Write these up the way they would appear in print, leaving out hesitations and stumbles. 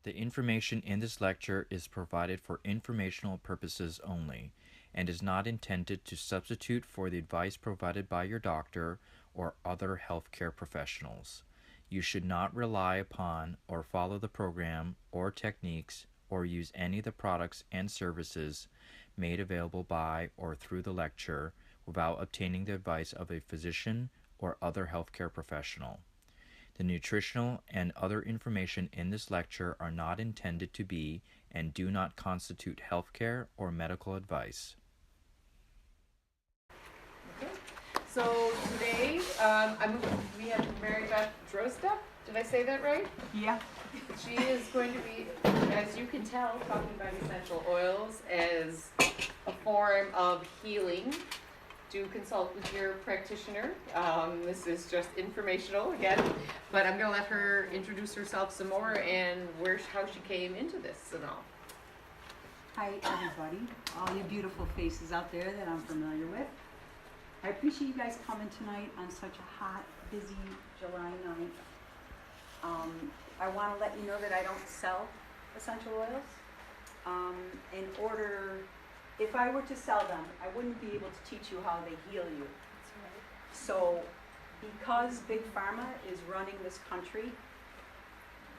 The information in this lecture is provided for informational purposes only and is not intended to substitute for the advice provided by your doctor or other healthcare professionals. You should not rely upon or follow the program or techniques or use any of the products and services made available by or through the lecture without obtaining the advice of a physician or other healthcare professional. The nutritional and other information in this lecture are not intended to be and do not constitute healthcare or medical advice. Okay. So today we have Marybeth Drozda. Did I say that right? Yeah. She is going to be, as you can tell, talking about essential oils as a form of healing. Do consult with your practitioner. This is just informational again, but I'm going to let her introduce herself some more and how she came into this and all. Hi, everybody. All you beautiful faces out there that I'm familiar with. I appreciate you guys coming tonight on such a hot, busy July night. I want to let you know that I don't sell essential oils. If I were to sell them, I wouldn't be able to teach you how they heal you. That's right. So, because Big Pharma is running this country,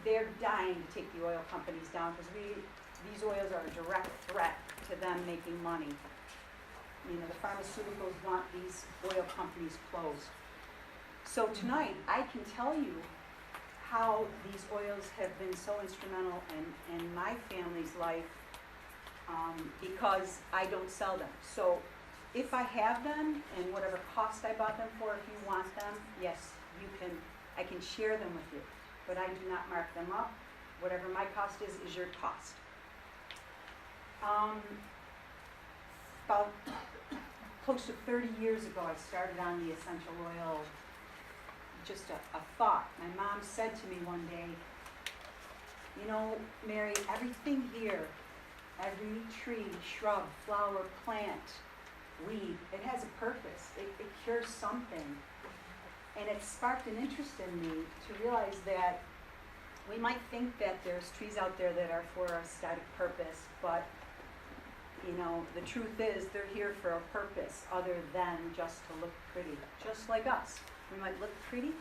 they're dying to take the oil companies down because these oils are a direct threat to them making money. You know, the pharmaceuticals want these oil companies closed. So tonight, I can tell you how these oils have been so instrumental in my family's life because I don't sell them. So if I have them and whatever cost I bought them for, if you want them, yes, I can share them with you. But I do not mark them up. Whatever my cost is your cost. About close to 30 years ago, I started on the essential oil, just a thought. My mom said to me one day, you know, Mary, everything here, every tree, shrub, flower, plant, weed, it has a purpose. It cures something. And it sparked an interest in me to realize that we might think that there's trees out there that are for a static purpose, but you know, the truth is they're here for a purpose other than just to look pretty. Just like us. We might look pretty,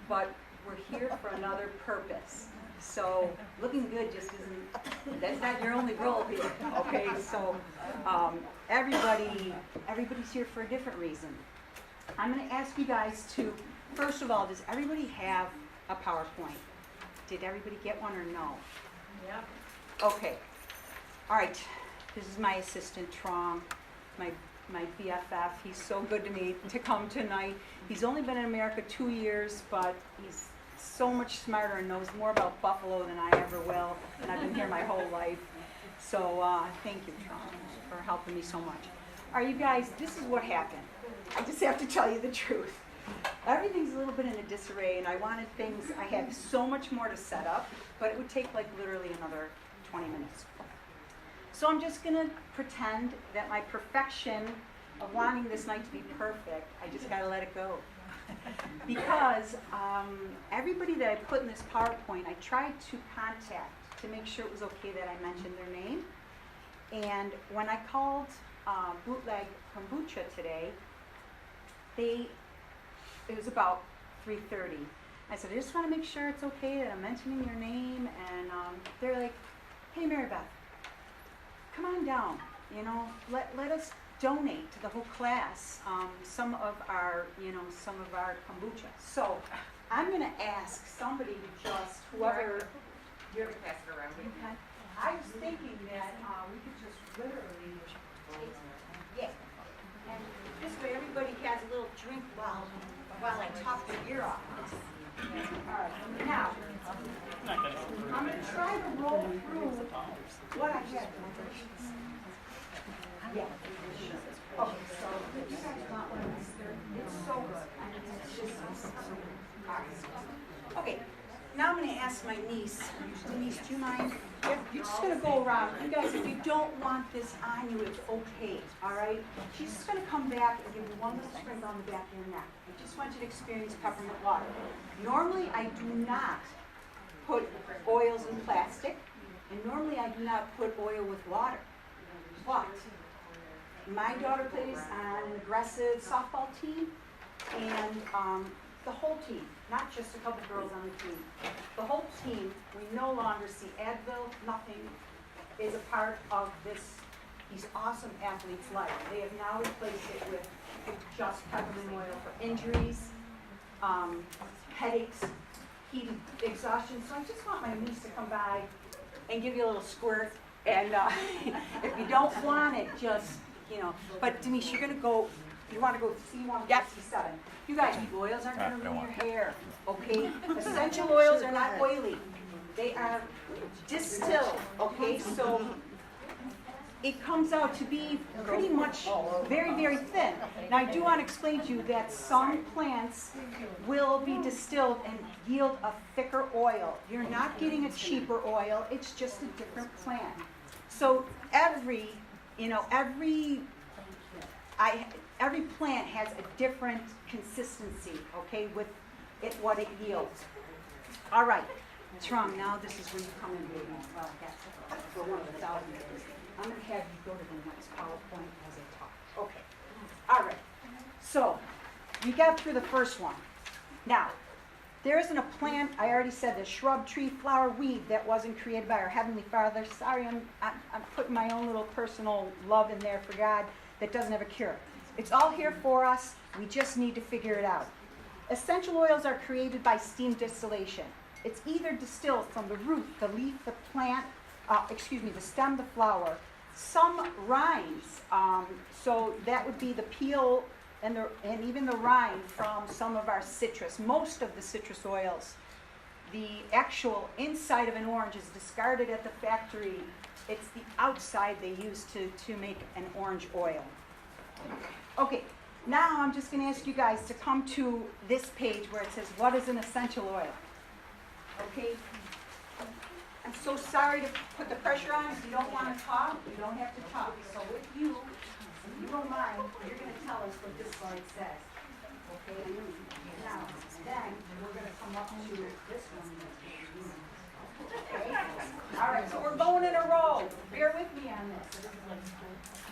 but we're here for another purpose. So looking good just isn't, that's not your only role here. Okay, so everybody's here for a different reason. I'm going to ask you guys to, first of all, does everybody have a PowerPoint? Did everybody get one or no? Yeah. Okay. All right. This is my assistant, Trom, my BFF. He's so good to me to come tonight. He's only been in America 2 years, but he's so much smarter and knows more about Buffalo than I ever will, and I've been here my whole life. So thank you, Trom, for helping me so much. All right, you guys, this is what happened. I just have to tell you the truth. Everything's a little bit in a disarray, and I had so much more to set up, but it would take like literally another 20 minutes. So I'm just going to pretend that my perfection of wanting this night to be perfect, I just got to let it go. Because everybody that I put in this PowerPoint, I tried to contact to make sure it was okay that I mentioned their name. And when I called Bootleg Kombucha today, it was about 3:30. I said, I just want to make sure it's okay that I'm mentioning your name. And they're like, hey, Marybeth, come on down, you know, let us donate to the whole class some of our kombucha. So I'm going to ask somebody to just, whoever, You're going to pass it around. okay. I was thinking that we could just literally take, yeah, and this way everybody has a little drink while I talk their ear off. All right, now, I'm going to try to roll through what I have. Yeah. Okay, so you guys want one of these? It's so good. It's just, all right. Okay, now I'm going to ask my niece. Denise, do you mind? You're just going to go around. You guys, if you don't want this on you, it's okay, all right? She's just going to come back and give you one little sprinkle on the back of your neck. I just want you to experience peppermint water. Normally, I do not put oils in plastic, and normally I do not put oil with water. But my daughter plays on an aggressive softball team, and the whole team, not just a couple girls on the team, the whole team, we no longer see Advil, nothing is a part of these awesome athletes' life. They have now replaced it with just peppermint oil for injuries, headaches, heat exhaustion. So I just want my niece to come by and give you a little squirt. And if you don't want it, just, But Denise, you're going to go, you want to go C1, Yep. C7. You guys, the oils aren't going to I don't ruin your want hair, okay? Essential oils are not oily. They are distilled, okay? So it comes out to be pretty much very, very thin. Now, I do want to explain to you that some plants will be distilled and yield a thicker oil. You're not getting a cheaper oil, it's just a different plant. So every plant has a different consistency, okay, with what it yields. All right, Trum, now this is when you come in, baby. Well, that's for one of the 1,000 days. I'm going to have you go to the next PowerPoint as I talk. Okay. All right. So, we got through the first one. Now, there isn't a plant, I already said, the shrub, tree, flower, weed that wasn't created by our Heavenly Father. Sorry, I'm putting my own little personal love in there for God that doesn't have a cure. It's all here for us. We just need to figure it out. Essential oils are created by steam distillation. It's either distilled from the root, the leaf, the plant, the stem, the flower, some rinds, so that would be the peel and even the rind from some of our citrus. Most of the citrus oils, the actual inside of an orange is discarded at the factory. It's the outside they use to make an orange oil. Okay, now I'm just going to ask you guys to come to this page where it says, what is an essential oil? Okay? I'm so sorry to put the pressure on. If you don't want to talk, you don't have to talk. So if you don't mind, you're going to tell us what this slide says. Okay? Now, then we're going to come up to this one. Okay? All right, so we're going in a row. Bear with me on this.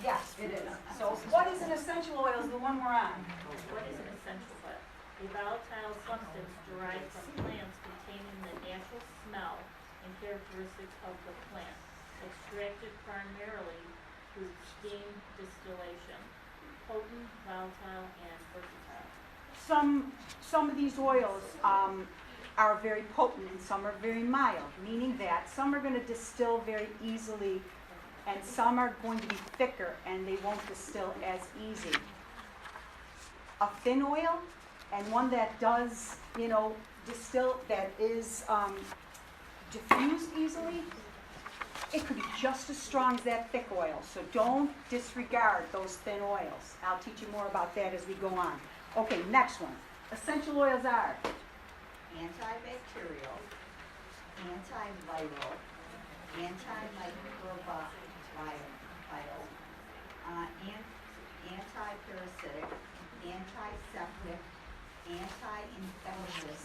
Yes, it is. So what is an essential oil is the one we're on. What is an essential oil? A volatile substance derived from plants containing the natural smell and characteristics of the plant, extracted primarily through steam distillation, potent, volatile, and versatile. Some of these oils are very potent and some are very mild, meaning that some are going to distill very easily and some are going to be thicker and they won't distill as easy. A thin oil and one that does, distill, that is diffused easily, it could be just as strong as that thick oil. So don't disregard those thin oils. I'll teach you more about that as we go on. Okay, next one. Essential oils are antibacterial, antiviral, antimicrobial, antiparasitic, antiseptic, anti-infectious,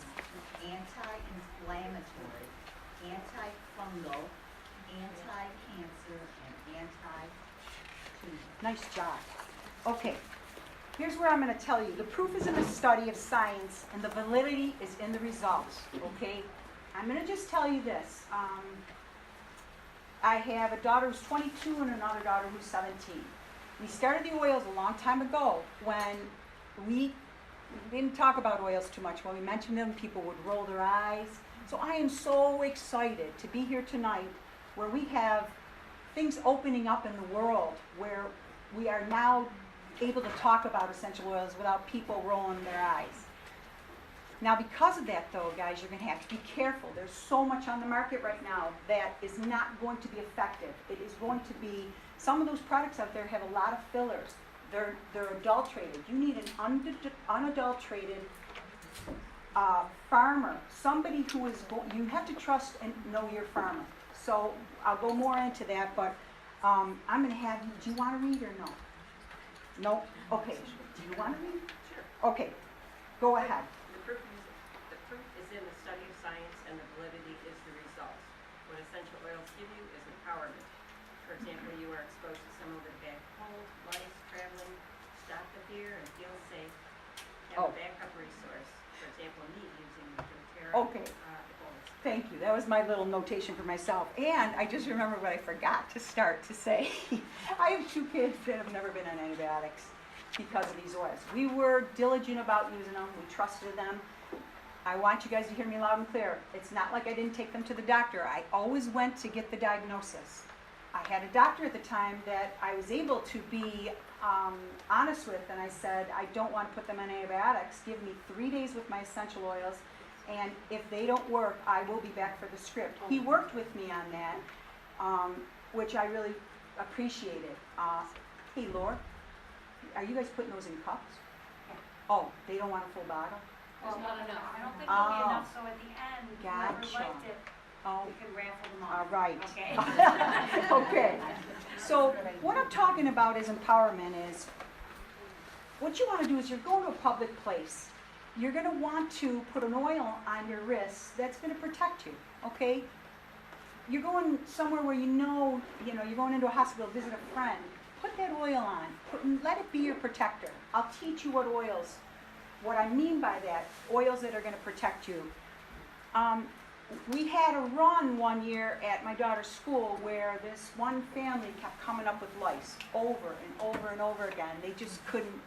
anti-inflammatory, antifungal, anti-cancer, and anti-tumor. Nice job. Okay, here's where I'm going to tell you. The proof is in the study of science, and the validity is in the results, okay? I'm going to just tell you this. I have a daughter who's 22 and another daughter who's 17. We started the oils a long time ago when we didn't talk about oils too much. When we mentioned them, people would roll their eyes. So I am so excited to be here tonight where we have things opening up in the world where we are now able to talk about essential oils without people rolling their eyes. Now, because of that, though, guys, you're going to have to be careful. There's so much on the market right now that is not going to be effective. It is going to be, some of those products out there have a lot of fillers. They're adulterated. You need an unadulterated farmer, somebody who is, you have to trust and know your farmer. So I'll go more into that, but I'm going to have you, do you want to read or no? No? Okay. Do you want to read? Sure. Okay. Go ahead. The proof is in the study of science, and the validity is the Oh. have a backup resource, for example, me using doTERRA. Okay. Thank you. That was my little notation for myself. And I just remember what I forgot to start to say. I have 2 kids that have never been on antibiotics because of these oils. We were diligent about using them. We trusted them. I want you guys to hear me loud and clear. It's not like I didn't take them to the doctor. I always went to get the diagnosis. I had a doctor at the time that I was able to be honest with, and I said, I don't want to put them on antibiotics. Give me 3 days with my essential oils, and if they don't work, I will be back for the script. He worked with me on that, which I really appreciated. Hey, Laura, are you guys putting those in cups? Oh, they don't want a full bottle? There's not enough. I don't think there'll be Oh. enough, so at the end, whoever Gotcha. liked it, Oh, we can raffle them all off. right. Okay? Okay. So what I'm talking about is empowerment is, what you want to do is you're going to a public place. You're going to want to put an oil on your wrists that's going to protect you, okay? You're going somewhere where you know, you're going into a hospital, visit a friend. Put that oil on. Let it be your protector. I'll teach you what I mean by that, oils that are going to protect you. We had a run one year at my daughter's school where this one family kept coming up with lice over and over and over again. They couldn't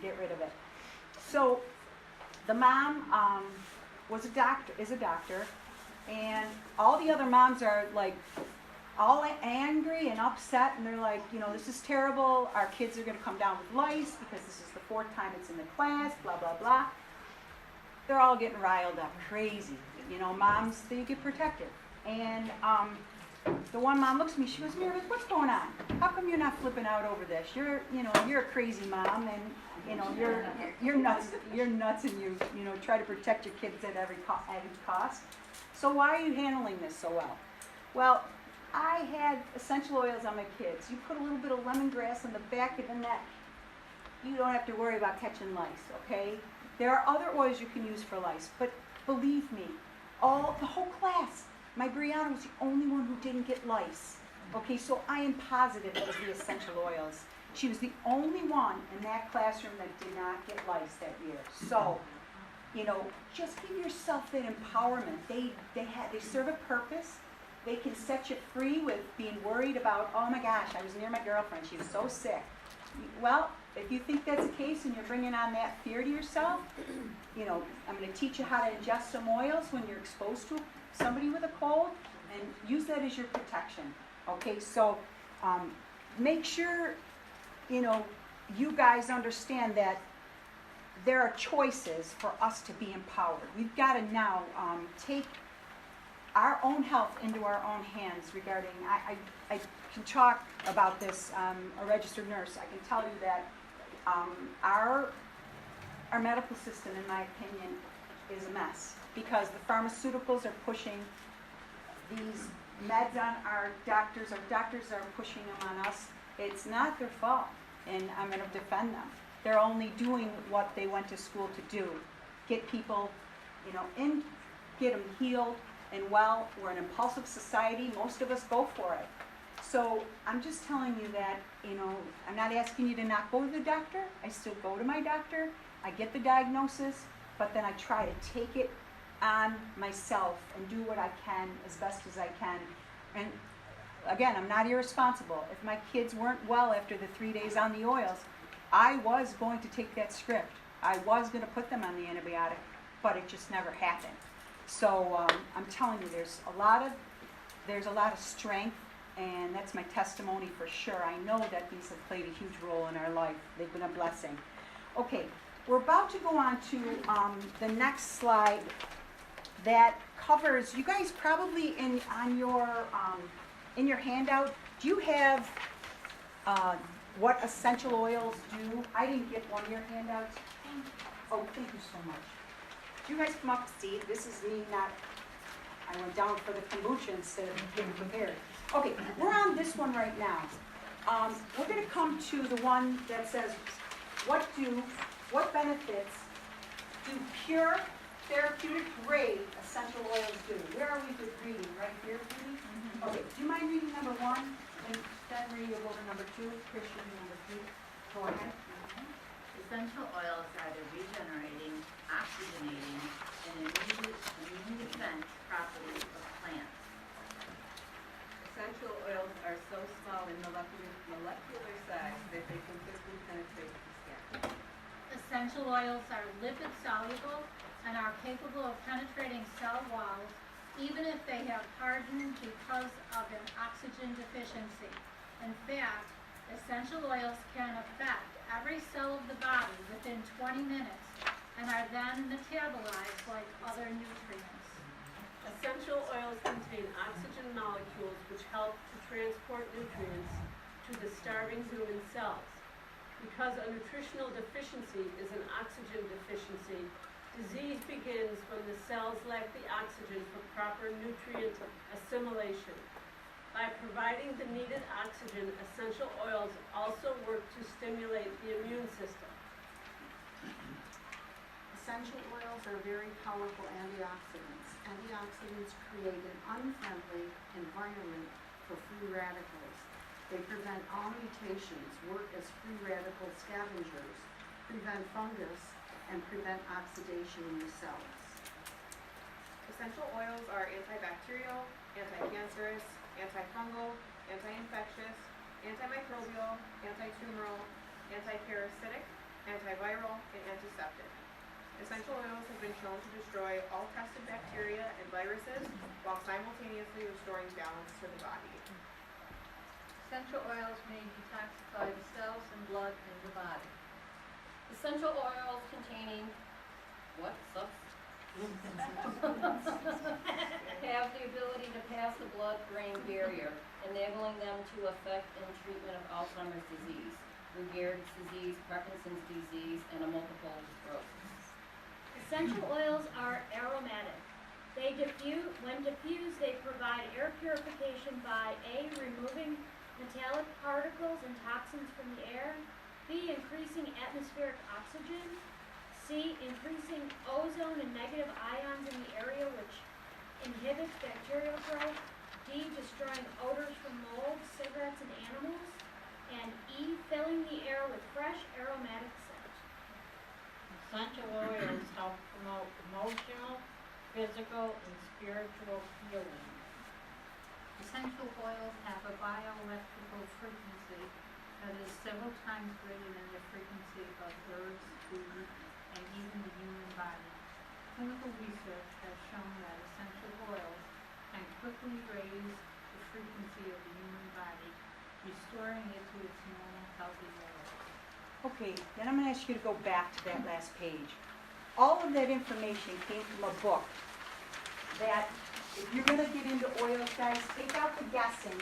get rid of it. So the mom is a doctor, and all the other moms are like all angry and upset, and they're like, this is terrible. Our kids are going to come down with lice because this is the 4th time it's in the class, blah, blah, blah. They're all getting riled up, crazy. Moms, they get protective. And the one mom looks at me, she goes, Marybeth, what's going on? How come you're not flipping out over this? You're a crazy mom, and you're nuts, and you try to protect your kids at every cost. So why are you handling this so well? Well, I had essential oils on my kids. You put a little bit of lemongrass on the back of the neck. You don't have to worry about catching lice, okay? There are other oils you can use for lice, but believe me, the whole class, my Brianna was the only one who didn't get lice. Okay, so I am positive it was the essential oils. She was the only one in that classroom that did not get lice that year. So, just give yourself that empowerment. They serve a purpose. They can set you free with being worried about, oh my gosh, I was near my girlfriend, she was so sick. Well, if you think that's the case and you're bringing on that fear to yourself, I'm going to teach you how to ingest some oils when you're exposed to somebody with a cold, and use that as your protection. Okay, so make sure, you guys understand that there are choices for us to be empowered. We've got to now take our own health into our own hands regarding, I can talk about this, a registered nurse. I can tell you that our medical system, in my opinion, is a mess because the pharmaceuticals are pushing these meds on our doctors are pushing them on us. It's not their fault, and I'm going to defend them. They're only doing what they went to school to do. Get people, get them healed and well. We're an impulsive society. Most of us go for it. So I'm just telling you that, I'm not asking you to not go to the doctor. I still go to my doctor. I get the diagnosis, but then I try to take it on myself and do what I can as best as I can. And again, I'm not irresponsible. If my kids weren't well after the 3 days on the oils, I was going to take that script. I was going to put them on the antibiotic, but it just never happened. So I'm telling you, there's a lot of strength, and that's my testimony for sure. I know that these have played a huge role in our life. They've been a blessing. Okay, we're about to go on to the next slide that covers, you guys probably in your handout, do you have what essential oils do? I didn't get one of your handouts. Oh, thank you so much. Do you guys come up to see? This is me I went down for the kombucha instead of getting prepared. Okay, we're on this one right now. We're going to come to the one that says, what benefits do pure therapeutic grade essential oils do? Where are we with reading? Right here, Judy? Okay, do you mind reading number 1? And then Marie will go to number 2. Christian, number 3. Go ahead. Essential oils are the regenerating, oxygenating, and immune defense properties of plants. Essential oils are so small in molecular size that they can quickly penetrate the skin. Essential oils are lipid soluble and are capable of penetrating cell walls even if they have hardened because of an oxygen deficiency. In fact, essential oils can affect every cell of the body within 20 minutes and are then metabolized like other nutrients. Essential oils contain oxygen molecules which help to transport nutrients to the starving human cells. Because a nutritional deficiency is an oxygen deficiency, disease begins when the cells lack the oxygen for proper nutrient assimilation. By providing the needed oxygen, essential oils also work to stimulate the immune system. Essential oils are very powerful antioxidants. Antioxidants create an unfriendly environment for free radicals. They prevent all mutations, work as free radical scavengers, prevent fungus, and prevent oxidation in the cells. Essential oils are antibacterial, anti-cancerous, antifungal, anti-infectious, antimicrobial, antitumoral, antiparasitic, antiviral, and antiseptic. Essential oils have been shown to destroy all tested bacteria and viruses while simultaneously restoring balance to the body. Essential oils may detoxify the cells and blood in the body. Essential oils containing what have the ability to pass the blood-brain barrier, enabling them to affect in treatment of Alzheimer's disease, Lou Gehrig's disease, Parkinson's disease, and a multiple sclerosis. Essential oils are aromatic. When diffused, they provide air purification by A, removing metallic particles and toxins from the air, B, increasing atmospheric oxygen, C, increasing ozone and negative ions in the area which inhibits bacterial growth, D, destroying odors from mold, cigarettes, and animals, and E, filling the air with fresh aromatic scent. Essential oils help promote emotional, physical, and spiritual healing. Essential oils have a bioelectrical frequency that is several times greater than the frequency of herbs, food, and even the human body. Clinical research has shown that essential oils can quickly raise the frequency of the human body, restoring it to its normal healthy level. Okay, then I'm going to ask you to go back to that last page. All of that information came from a book that, if you're going to get into oils, guys, take out the guessing.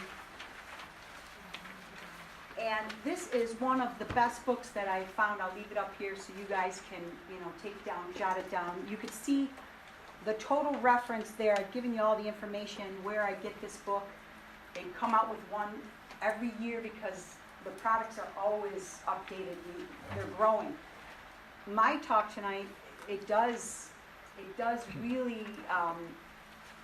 And this is one of the best books that I found. I'll leave it up here so you guys can, take down, jot it down. You can see the total reference there. I've given you all the information where I get this book. They come out with one every year because the products are always updated. They're growing. My talk tonight, it does really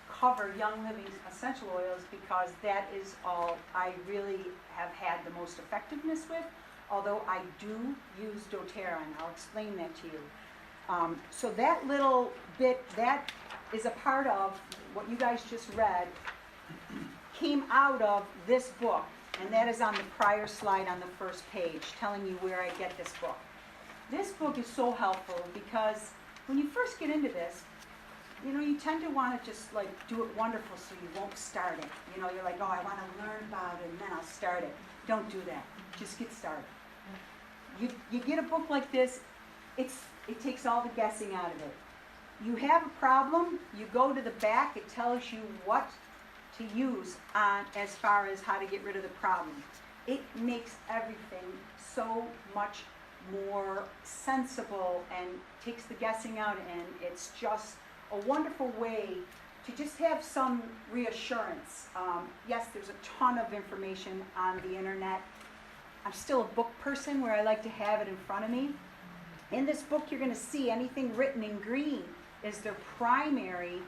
cover Young Living's essential oils because that is all I really have had the most effectiveness with, although I do use doTERRA, and I'll explain that to you. So that little bit, that is a part of what you guys just read, came out of this book, and that is on the prior slide on the first page, telling you where I get this book. This book is so helpful because when you first get into this, you tend to want to just do it wonderful so you won't start it. You're like, oh, I want to learn about it and then I'll start it. Don't do that. Just get started. You get a book like this, it takes all the guessing out of it. You have a problem, you go to the back, it tells you what to use as far as how to get rid of the problem. It makes everything so much more sensible and takes the guessing out, and it's just a wonderful way to just have some reassurance. Yes, there's a ton of information on the internet. I'm still a book person where I like to have it in front of me. In this book, you're going to see anything written in green is their primary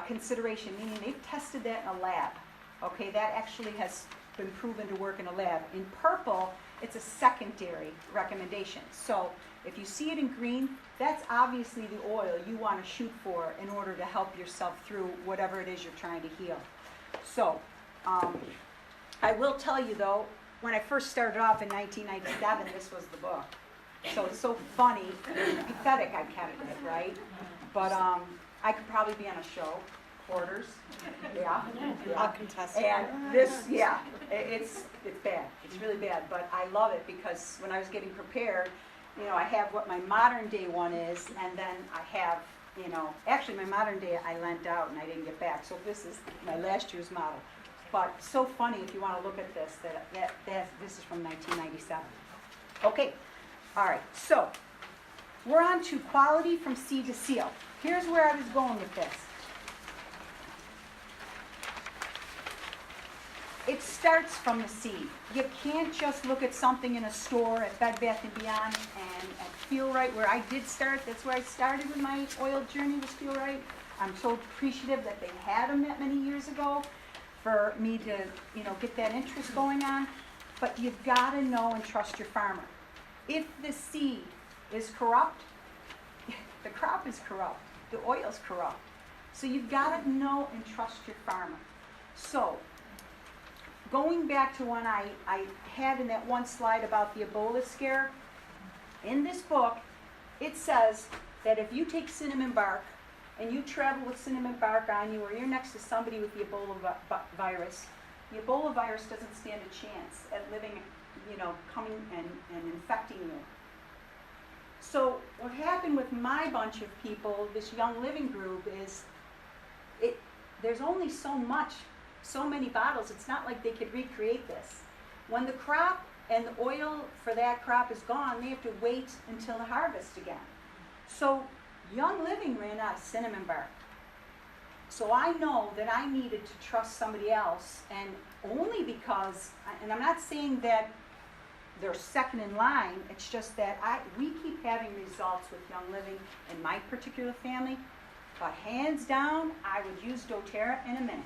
consideration, meaning they've tested that in a lab. Okay, that actually has been proven to work in a lab. In purple it's a secondary recommendation. So if you see it in green, that's obviously the oil you want to shoot for in order to help yourself through whatever it is you're trying to heal. So I will tell you though, when I first started off in 1997, this was the book. So it's so funny, pathetic I kept it, right? But I could probably be on a show, Quarters, yeah. I'll contest. And this, yeah, it's bad. It's really bad, but I love it because when I was getting prepared, you know, I have what my modern day one is, and then I have, you know, actually my modern day I lent out and I didn't get back, so this is my last year's model. But so funny if you want to look at this, that this is from 1997. Okay, all right, so we're on to quality from seed to seal. Here's where I was going with this. It starts from the seed. You can't just look at something in a store at Bed Bath & Beyond and Feel Right, where I did start. That's where I started with my oil journey, was Feel Right. I'm so appreciative that they had them that many years ago for me to, you know, get that interest going on. But you've got to know and trust your farmer. If the seed is corrupt, the crop is corrupt, the oil's corrupt. So you've got to know and trust your farmer. So, going back to when I had in that one slide about the Ebola scare, in this book, it says that if you take cinnamon bark and you travel with cinnamon bark on you, or you're next to somebody with the Ebola virus, the Ebola virus doesn't stand a chance at living, you know, coming and infecting you. So what happened with my bunch of people, this Young Living group, is there's only so many bottles. It's not like they could recreate this. When the crop and the oil for that crop is gone, they have to wait until the harvest again. So Young Living ran out of cinnamon bark. So I know that I needed to trust somebody else, and only because, and I'm not saying that they're second in line, it's just that we keep having results with Young Living in my particular family, but hands down, I would use doTERRA in a minute.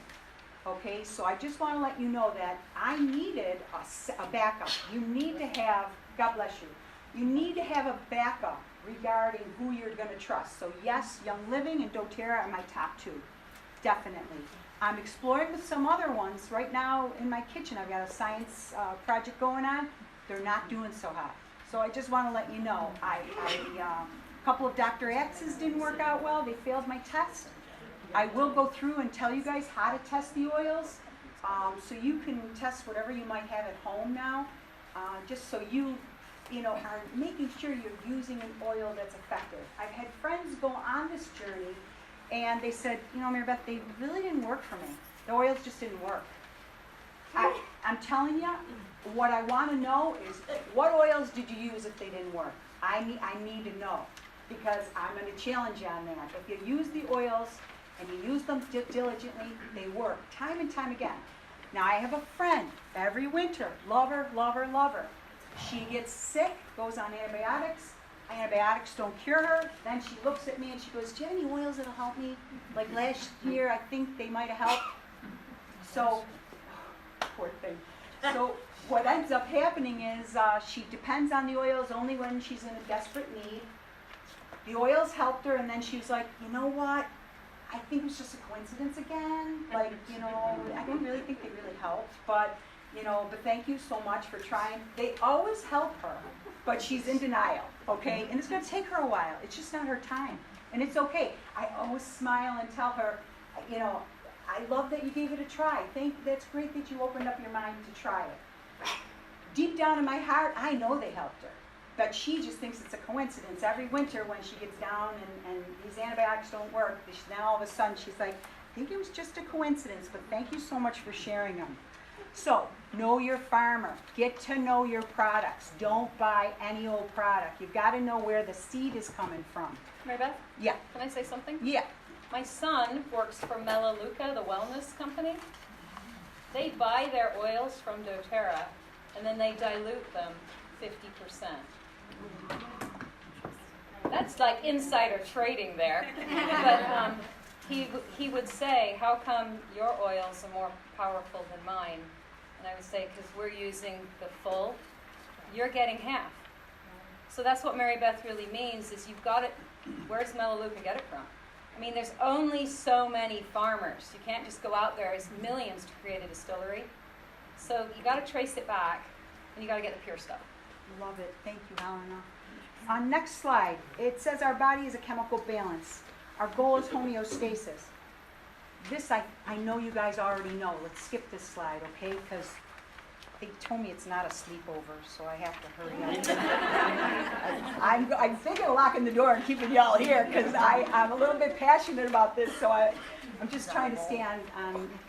Okay, so I just want to let you know that I needed a backup. You need to have, God bless you, you need to have a backup regarding who you're going to trust. So yes, Young Living and doTERRA are my top two, definitely. I'm exploring with some other ones. Right now in my kitchen, I've got a science project going on. They're not doing so hot. So I just want to let you know, a couple of Dr. X's didn't work out well. They failed my test. I will go through and tell you guys how to test the oils, so you can test whatever you might have at home now, just so you know, are making sure you're using an oil that's effective. I've had friends go on this journey, and they said, you know, Marybeth, they really didn't work for me. The oils just didn't work. I'm telling you, what I want to know is, what oils did you use if they didn't work? I need to know, because I'm going to challenge you on that. If you use the oils and you use them diligently, they work time and time again. Now I have a friend, every winter, love her. She gets sick, goes on antibiotics. Antibiotics don't cure her. Then she looks at me and she goes, do you have any oils that'll help me? Like last year, I think they might have helped. So, poor thing. So what ends up happening is she depends on the oils only when she's in a desperate need. The oils helped her, and then she was like, you know what? I think it was just a coincidence again. Like, you know, I don't really think they really helped, but, you know, but thank you so much for trying. They always help her, but she's in denial, okay? And it's going to take her a while. It's just not her time. And it's okay. I always smile and tell her, you know, I love that you gave it a try. That's great that you opened up your mind to try it. Deep down in my heart, I know they helped her. But she just thinks it's a coincidence. Every winter when she gets down and these antibiotics don't work, then all of a sudden she's like, I think it was just a coincidence, but thank you so much for sharing them. So, know your farmer. Get to know your products. Don't buy any old product. You've got to know where the seed is coming from. Marybeth? Yeah. Can I say something? Yeah. My son works for Melaleuca, the wellness company. They buy their oils from doTERRA, and then they dilute them 50%. That's like insider trading there. But he would say, how come your oils are more powerful than mine? And I would say, because we're using the full you're getting half. So that's what Marybeth really means is you've got it. Where's Melaleuca get it from? I mean, there's only so many farmers. You can't just go out there. There's millions to create a distillery. So you got to trace it back, and you got to get the pure stuff. Love it. Thank you, Helena. On next slide, it says our body is a chemical balance. Our goal is homeostasis. This I know you guys already know. Let's skip this slide, okay? Because they told me it's not a sleepover, so I have to hurry up. I'm thinking of locking the door and keeping y'all here because I'm a little bit passionate about this, so I'm just trying to stay on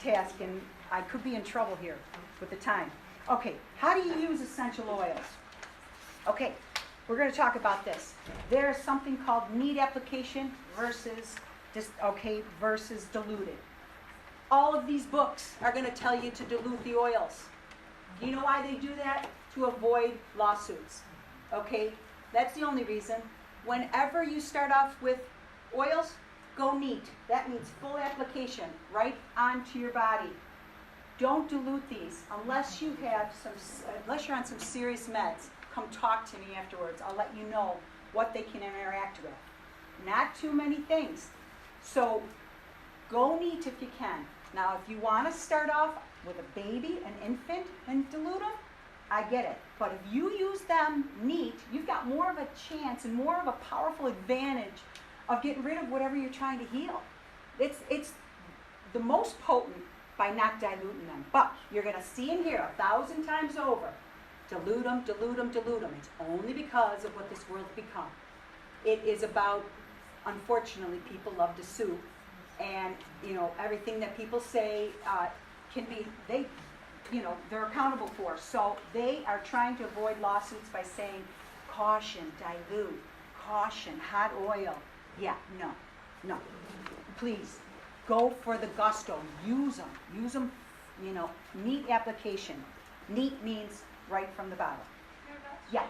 task, and I could be in trouble here with the time. Okay, how do you use essential oils? Okay, we're going to talk about this. There is something called neat application versus diluted. All of these books are going to tell you to dilute the oils. Do you know why they do that? To avoid lawsuits. Okay, that's the only reason. Whenever you start off with oils, go neat. That means full application right onto your body. Don't dilute these unless you're on some serious meds. Come talk to me afterwards. I'll let you know what they can interact with. Not too many things. So go neat if you can. Now, if you want to start off with a baby, an infant, and dilute them, I get it. But if you use them neat, you've got more of a chance and more of a powerful advantage of getting rid of whatever you're trying to heal. It's the most potent by not diluting them. But you're going to see and hear 1,000 times over, dilute them, dilute them, dilute them. It's only because of what this world's become. It is about, unfortunately, people love to sue. And, everything that people say can be, they're accountable for. So they are trying to avoid lawsuits by saying, caution, dilute, caution, hot oil. Yeah, no. Please, go for the gusto. Use them, neat application. Neat means right from the bottle. Yeah.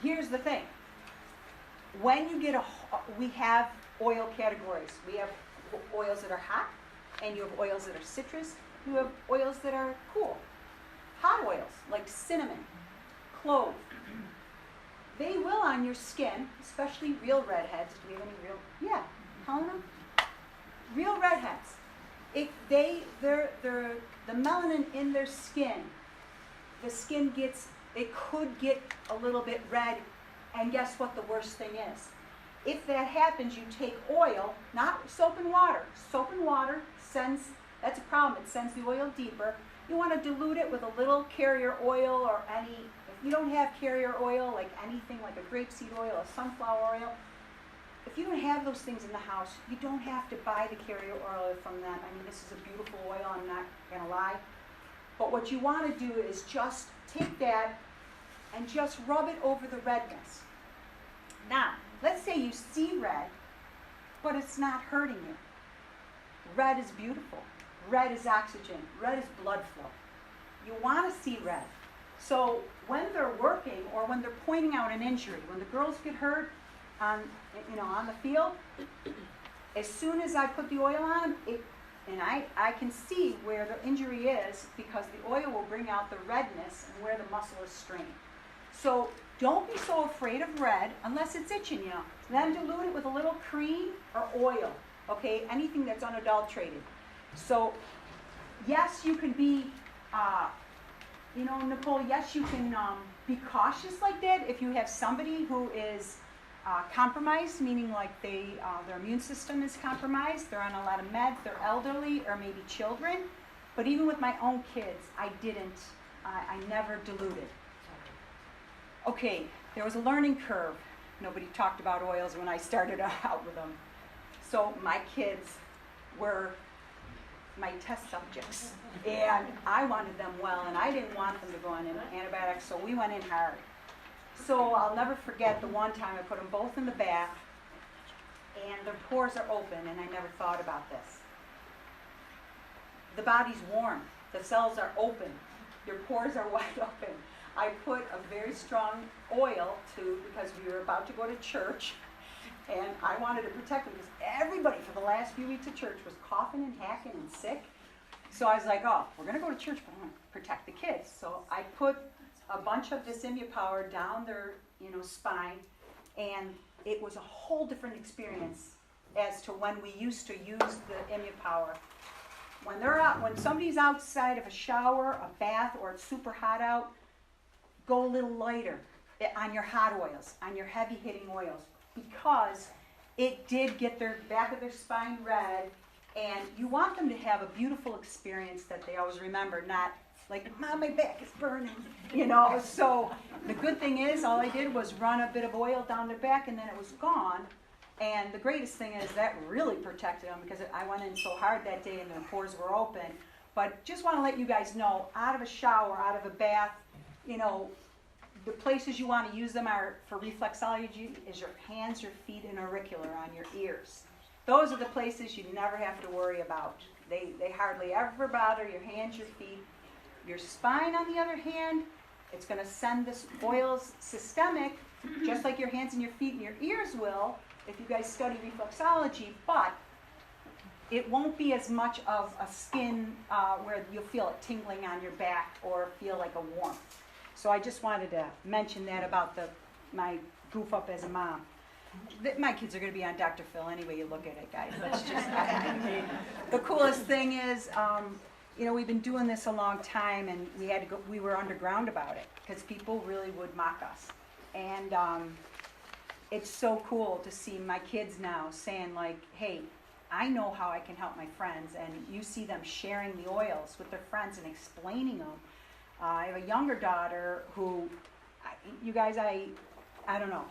Here's the thing. When you get we have oil categories. We have oils that are hot, and you have oils that are citrus. You have oils that are cool. Hot oils, like cinnamon, clove. They will on your skin, especially real redheads. Do we have any real? Yeah, Helena? Real redheads. They're the melanin in their skin. The skin could get a little bit red. And guess what the worst thing is? If that happens, you take oil, not soap and water. Soap and water that's a problem. It sends the oil deeper. You want to dilute it with a little carrier oil or if you don't have carrier oil, like anything like a grapeseed oil, a sunflower oil, if you don't have those things in the house, you don't have to buy the carrier oil from that. I mean, this is a beautiful oil, I'm not going to lie. But what you want to do is just take that and just rub it over the redness. Now, let's say you see red, but it's not hurting you. Red is beautiful. Red is oxygen. Red is blood flow. You want to see red. So when they're working or when they're pointing out an injury, when the girls get hurt on the field, as soon as I put the oil on them, and I can see where the injury is because the oil will bring out the redness and where the muscle is strained. So don't be so afraid of red unless it's itching you. Then dilute it with a little cream or oil, okay? Anything that's unadulterated. So yes, you can be, Nicole, yes, you can be cautious like that if you have somebody who is compromised, meaning like their immune system is compromised, they're on a lot of meds, they're elderly or maybe children. But even with my own kids, I never diluted. Okay, there was a learning curve. Nobody talked about oils when I started out with them. So my kids were my test subjects. And I wanted them well, and I didn't want them to go on antibiotics, so we went in hard. So I'll never forget the one time I put them both in the bath, and their pores are open, and I never thought about this. The body's warm. The cells are open. Your pores are wide open. I put a very strong oil because we were about to go to church, and I wanted to protect them because everybody for the last few weeks of church was coughing and hacking and sick. So I was like, oh, we're going to go to church, but I'm going to protect the kids. So I put a bunch of this Power down their, spine, and it was a whole different experience as to when we used to use the Power. When somebody's outside of a shower, a bath, or it's super hot out, go a little lighter on your hot oils, on your heavy hitting oils, because it did get their back of their spine red, and you want them to have a beautiful experience that they always remember, not like, Mom, my back is burning, So the good thing is, all I did was run a bit of oil down their back, and then it was gone. And the greatest thing is that really protected them, because I went in so hard that day and their pores were open. But just want to let you guys know, out of a shower, out of a bath, the places you want to use them are for reflexology is your hands, your feet, and auricular on your ears. Those are the places you never have to worry about. They hardly ever bother your hands, your feet. Your spine, on the other hand, it's going to send this oils systemic, just like your hands and your feet and your ears will, if you guys study reflexology, but it won't be as much of a skin where you'll feel it tingling on your back or feel like a warmth. So I just wanted to mention that about my goof up as a mom. My kids are going to be on Dr. Phil anyway you look at it, guys. That's just, the coolest thing is, we've been doing this a long time, and we were underground about it because people really would mock us. And it's so cool to see my kids now saying, like, hey, I know how I can help my friends, and you see them sharing the oils with their friends and explaining them. I have a younger daughter who, you guys, I don't know,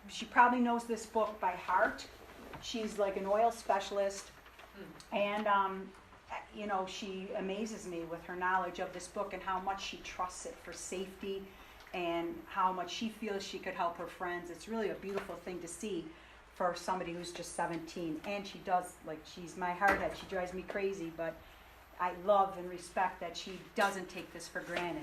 she probably knows this book by heart. She's like an oil specialist, and she amazes me with her knowledge of this book and how much she trusts it for safety and how much she feels she could help her friends. It's really a beautiful thing to see for somebody who's just 17. And she does, she's my hardhead. She drives me crazy, but I love and respect that she doesn't take this for granted.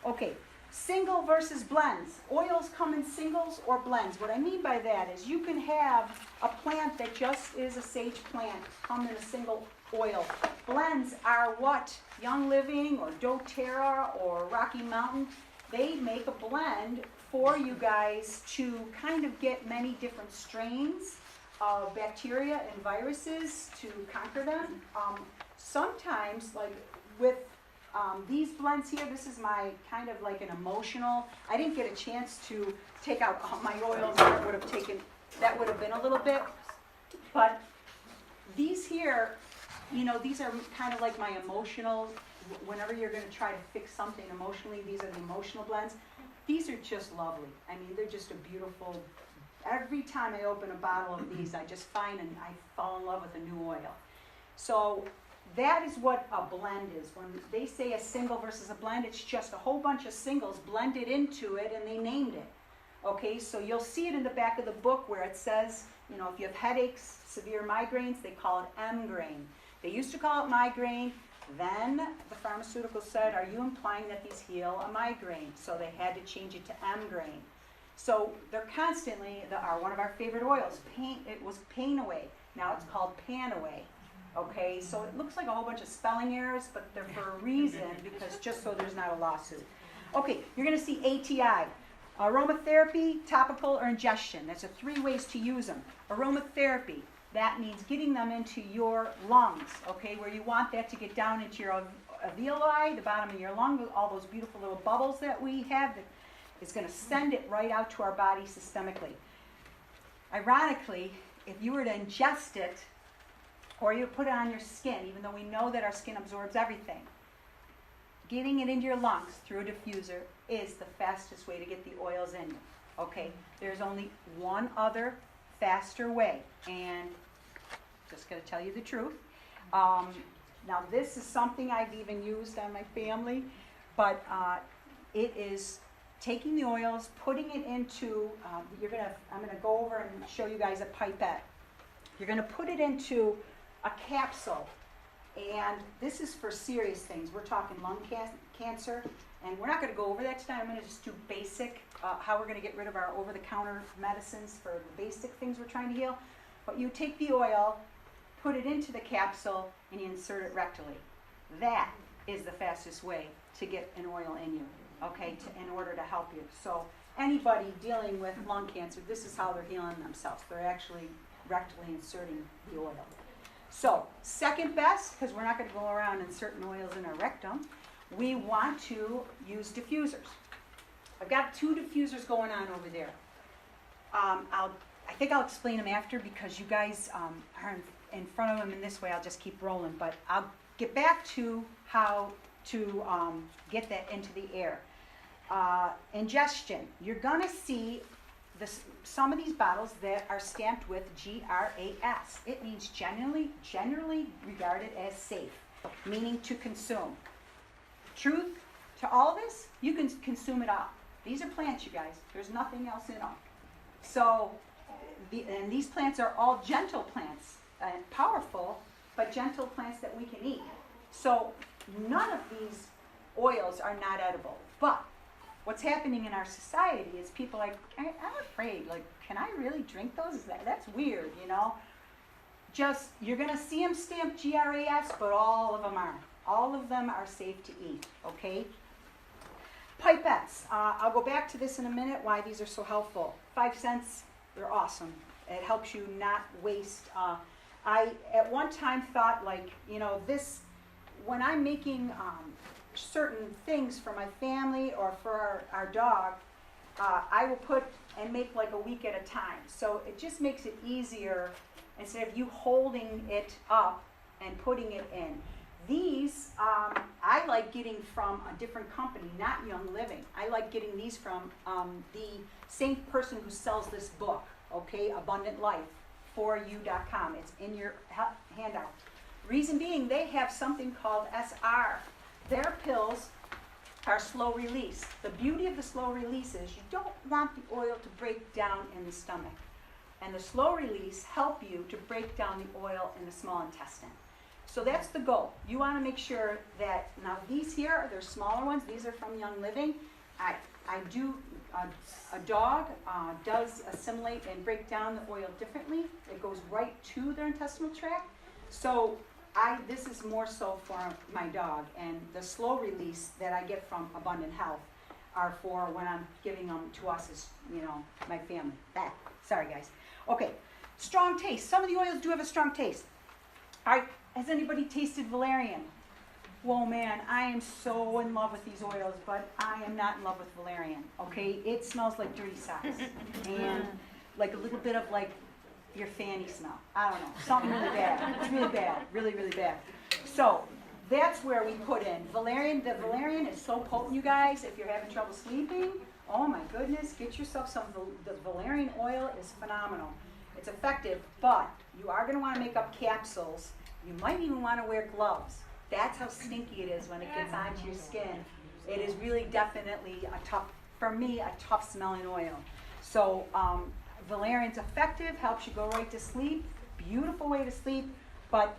Okay, single versus blends. Oils come in singles or blends. What I mean by that is you can have a plant that just is a sage plant come in a single oil. Blends are what Young Living or doTERRA or Rocky Mountain, they make a blend for you guys to kind of get many different strains of bacteria and viruses to conquer them. Sometimes, like with these blends here, this is my kind of like an emotional, I didn't get a chance to take out all my oils, that would have been a little bit, but these here, these are kind of like my emotional, whenever you're going to try to fix something emotionally, these are the emotional blends. These are just lovely. I mean, they're just a beautiful, every time I open a bottle of these, I just find and I fall in love with a new oil. So that is what a blend is. When they say a single versus a blend, it's just a whole bunch of singles blended into it and they named it. Okay, so you'll see it in the back of the book where it says, if you have headaches, severe migraines, they call it M-grain. They used to call it migraine. Then the pharmaceutical said, are you implying that these heal a migraine? So they had to change it to M-grain. So they're constantly, one of our favorite oils, it was Pain Away. Now it's called Pan Away. Okay, so it looks like a whole bunch of spelling errors, but they're for a reason, because just so there's not a lawsuit. Okay, you're going to see ATI. Aromatherapy, topical, or ingestion. That's 3 ways to use them. Aromatherapy, that means getting them into your lungs, okay, where you want that to get down into your alveoli, the bottom of your lung, all those beautiful little bubbles that we have, that is going to send it right out to our body systemically. Ironically, if you were to ingest it, or you put it on your skin, even though we know that our skin absorbs everything, getting it into your lungs through a diffuser is the fastest way to get the oils in you. Okay, there's only one other faster way, and just going to tell you the truth. Now this is something I've even used on my family, but it is taking the oils, putting it into, I'm going to go over and show you guys a pipette. You're going to put it into a capsule, and this is for serious things. We're talking lung cancer, and we're not going to go over that tonight. I'm going to just do basic, how we're going to get rid of our over-the-counter medicines for the basic things we're trying to heal. But you take the oil, put it into the capsule, and you insert it rectally. That is the fastest way to get an oil in you, okay, in order to help you. So anybody dealing with lung cancer, this is how they're healing themselves. They're actually rectally inserting the oil. So second best, because we're not going to go around inserting oils in our rectum, we want to use diffusers. I've got 2 diffusers going on over there. I think I'll explain them after because you guys are in front of them in this way. I'll just keep rolling, but I'll get back to how to get that into the air. Ingestion. You're going to see some of these bottles that are stamped with GRAS. It means generally regarded as safe, meaning to consume. Truth to all of this, you can consume it all. These are plants, you guys. There's nothing else in them. So, and these plants are all gentle plants and powerful, but gentle plants that we can eat. So none of these oils are not edible. But what's happening in our society is people are like, I'm afraid, like, can I really drink those? That's weird, you know? Just, you're going to see them stamped GRAS, but all of them are. All of them are safe to eat, okay? Pipettes. I'll go back to this in a minute, why these are so helpful. 5 cents, they're awesome. It helps you not waste. I, at one time, thought, like, you know, this, when I'm making certain things for my family or for our dog, I will put and make like a week at a time. So it just makes it easier instead of you holding it up and putting it in. These, I like getting from a different company, not Young Living. I like getting these from the same person who sells this book, okay, Abundant Life, foryou.com. It's in your handout. Reason being, they have something called SR. Their pills are slow release. The beauty of the slow release is you don't want the oil to break down in the stomach. And the slow release help you to break down the oil in the small intestine. So that's the goal. You want to make sure that, now these here, they're smaller ones. These are from Young Living. I do, a dog does assimilate and break down the oil differently. It goes right to their intestinal tract. So this is more so for my dog. And the slow release that I get from Abundant Health are for when I'm giving them to us as, you know, my family. Sorry guys. Okay, strong taste. Some of the oils do have a strong taste. All right. Has anybody tasted valerian? Whoa, man, I am so in love with these oils, but I am not in love with valerian, okay? It smells like dirty socks and like a little bit of like your fanny smell. I don't know, something really bad. It's really bad, really, really bad. So that's where we put in valerian. The valerian is so potent, you guys, if you're having trouble sleeping, oh my goodness, get yourself some. The valerian oil is phenomenal. It's effective, but you are going to want to make up capsules. You might even want to wear gloves. That's how stinky it is when it gets onto your skin. It is really definitely for me, a tough smelling oil. So valerian's effective, helps you go right to sleep. Beautiful way to sleep, but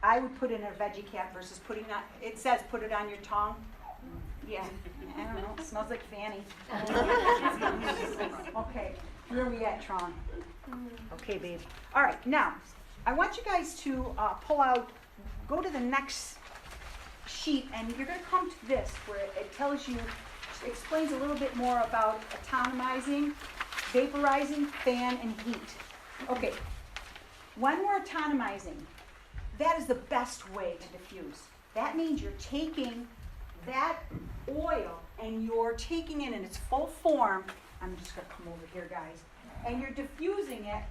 I would put it in a veggie cap versus putting it, it says put it on your tongue. Yeah, I don't know, it smells like fanny. Okay, where are we at, Tron? Okay, babe. All right, now, I want you guys to pull out, go to the next sheet, and you're going to come to this, where it tells you, explains a little bit more about atomizing, vaporizing, fan, and heat. Okay, when we're atomizing, that is the best way to diffuse. That means you're taking that oil and you're taking it in its full form. I'm just going to come over here, guys. And you're diffusing it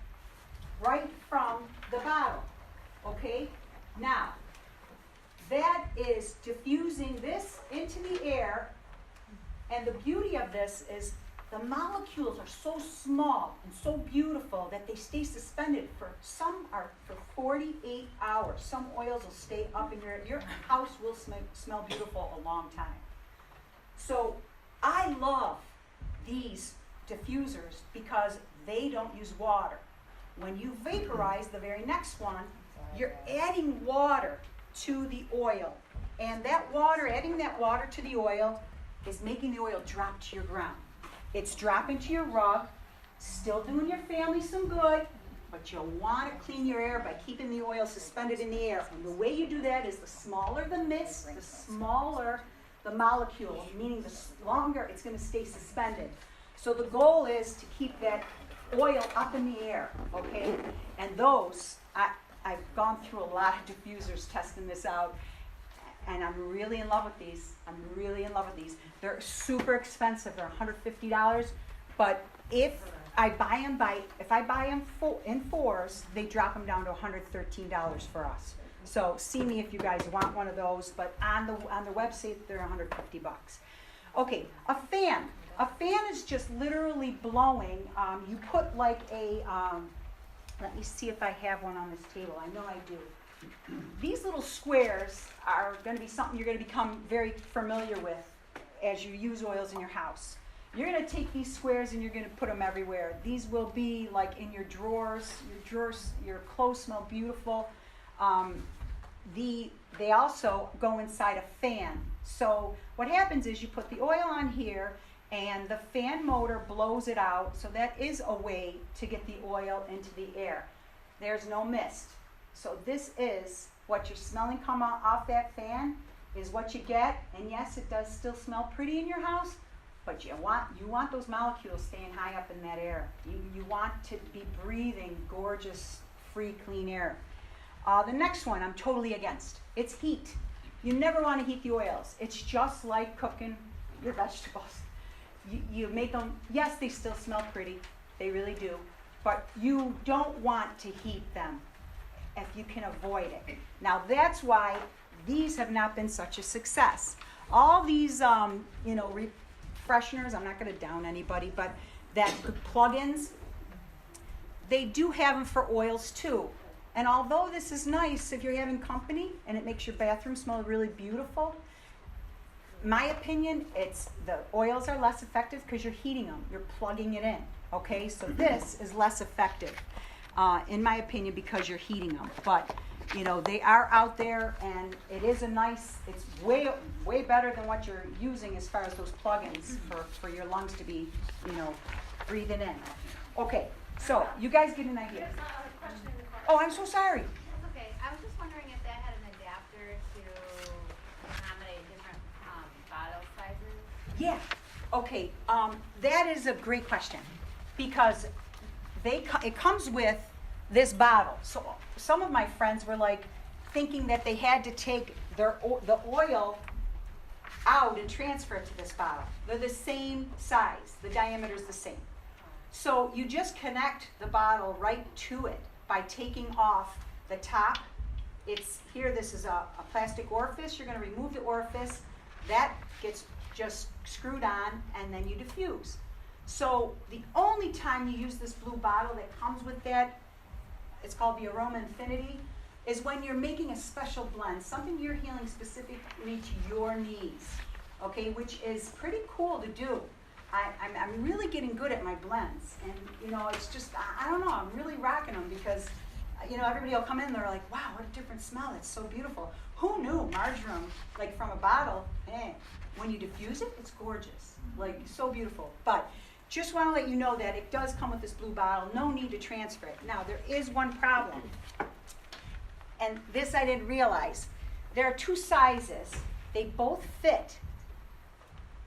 right from the bottle, okay? Now, that is diffusing this into the air, and the beauty of this is the molecules are so small and so beautiful that they stay suspended some are for 48 hours. Some oils will stay up in your house will smell beautiful a long time. So I love these diffusers because they don't use water. When you vaporize the very next one, you're adding water to the oil. And that water, adding that water to the oil is making the oil drop to your ground. It's dropping to your rug, still doing your family some good, but you want to clean your air by keeping the oil suspended in the air. And the way you do that is the smaller the mist, the smaller the molecule, meaning the longer it's going to stay suspended. So the goal is to keep that oil up in the air, okay? And those, I've gone through a lot of diffusers testing this out, and I'm really in love with these. They're super expensive. They're $150, but if I buy them in fours, they drop them down to $113 for us. So see me if you guys want one of those, but on the website they're $150. Okay, a fan. A fan is just literally blowing. You put like a, let me see if I have one on this table. I know I do. These little squares are going to be something you're going to become very familiar with as you use oils in your house. You're going to take these squares and you're going to put them everywhere. These will be like in your drawers. Your clothes smell beautiful. They also go inside a fan. So what happens is you put the oil on here and the fan motor blows it out. So that is a way to get the oil into the air. There's no mist. So this is what you're smelling come off that fan is what you get. And yes, it does still smell pretty in your house, but you want those molecules staying high up in that air. You want to be breathing gorgeous, free, clean air. The next one I'm totally against. It's heat. You never want to heat the oils. It's just like cooking your vegetables. You make them, yes, they still smell pretty. They really do. But you don't want to heat them if you can avoid it. Now that's why these have not been such a success. All these, fresheners, I'm not going to down anybody, but that plugins, they do have them for oils too. And although this is nice if you're having company and it makes your bathroom smell really beautiful, my opinion, the oils are less effective because you're heating them, you're plugging it in. Okay, so this is less effective, in my opinion, because you're heating them. But they are out there, and it's way better than what you're using as far as those plugins for your lungs to be, breathing in. Okay, so you guys get an idea. Oh, I'm so sorry. That's okay. I was just wondering if that had an adapter to accommodate different bottle sizes. Yeah. Okay. That is a great question because it comes with this bottle. So some of my friends were like thinking that they had to take the oil out and transfer it to this bottle. They're the same size. The diameter is the same. So you just connect the bottle right to it by taking off the top. It's here, this is a plastic orifice. You're going to remove the orifice. That gets just screwed on, and then you diffuse. So the only time you use this blue bottle that comes with that, it's called the Aroma Infinity, is when you're making a special blend, something you're healing specifically to your needs, okay, which is pretty cool to do. I'm really getting good at my blends, and it's just, I don't know, I'm really rocking them because, everybody will come in and they're like, wow, what a different smell, it's so beautiful. Who knew marjoram, like from a bottle, when you diffuse it, it's gorgeous, like so beautiful. But just want to let you know that it does come with this blue bottle, no need to transfer it. Now, there is one problem, and this I didn't realize. There are two sizes, they both fit.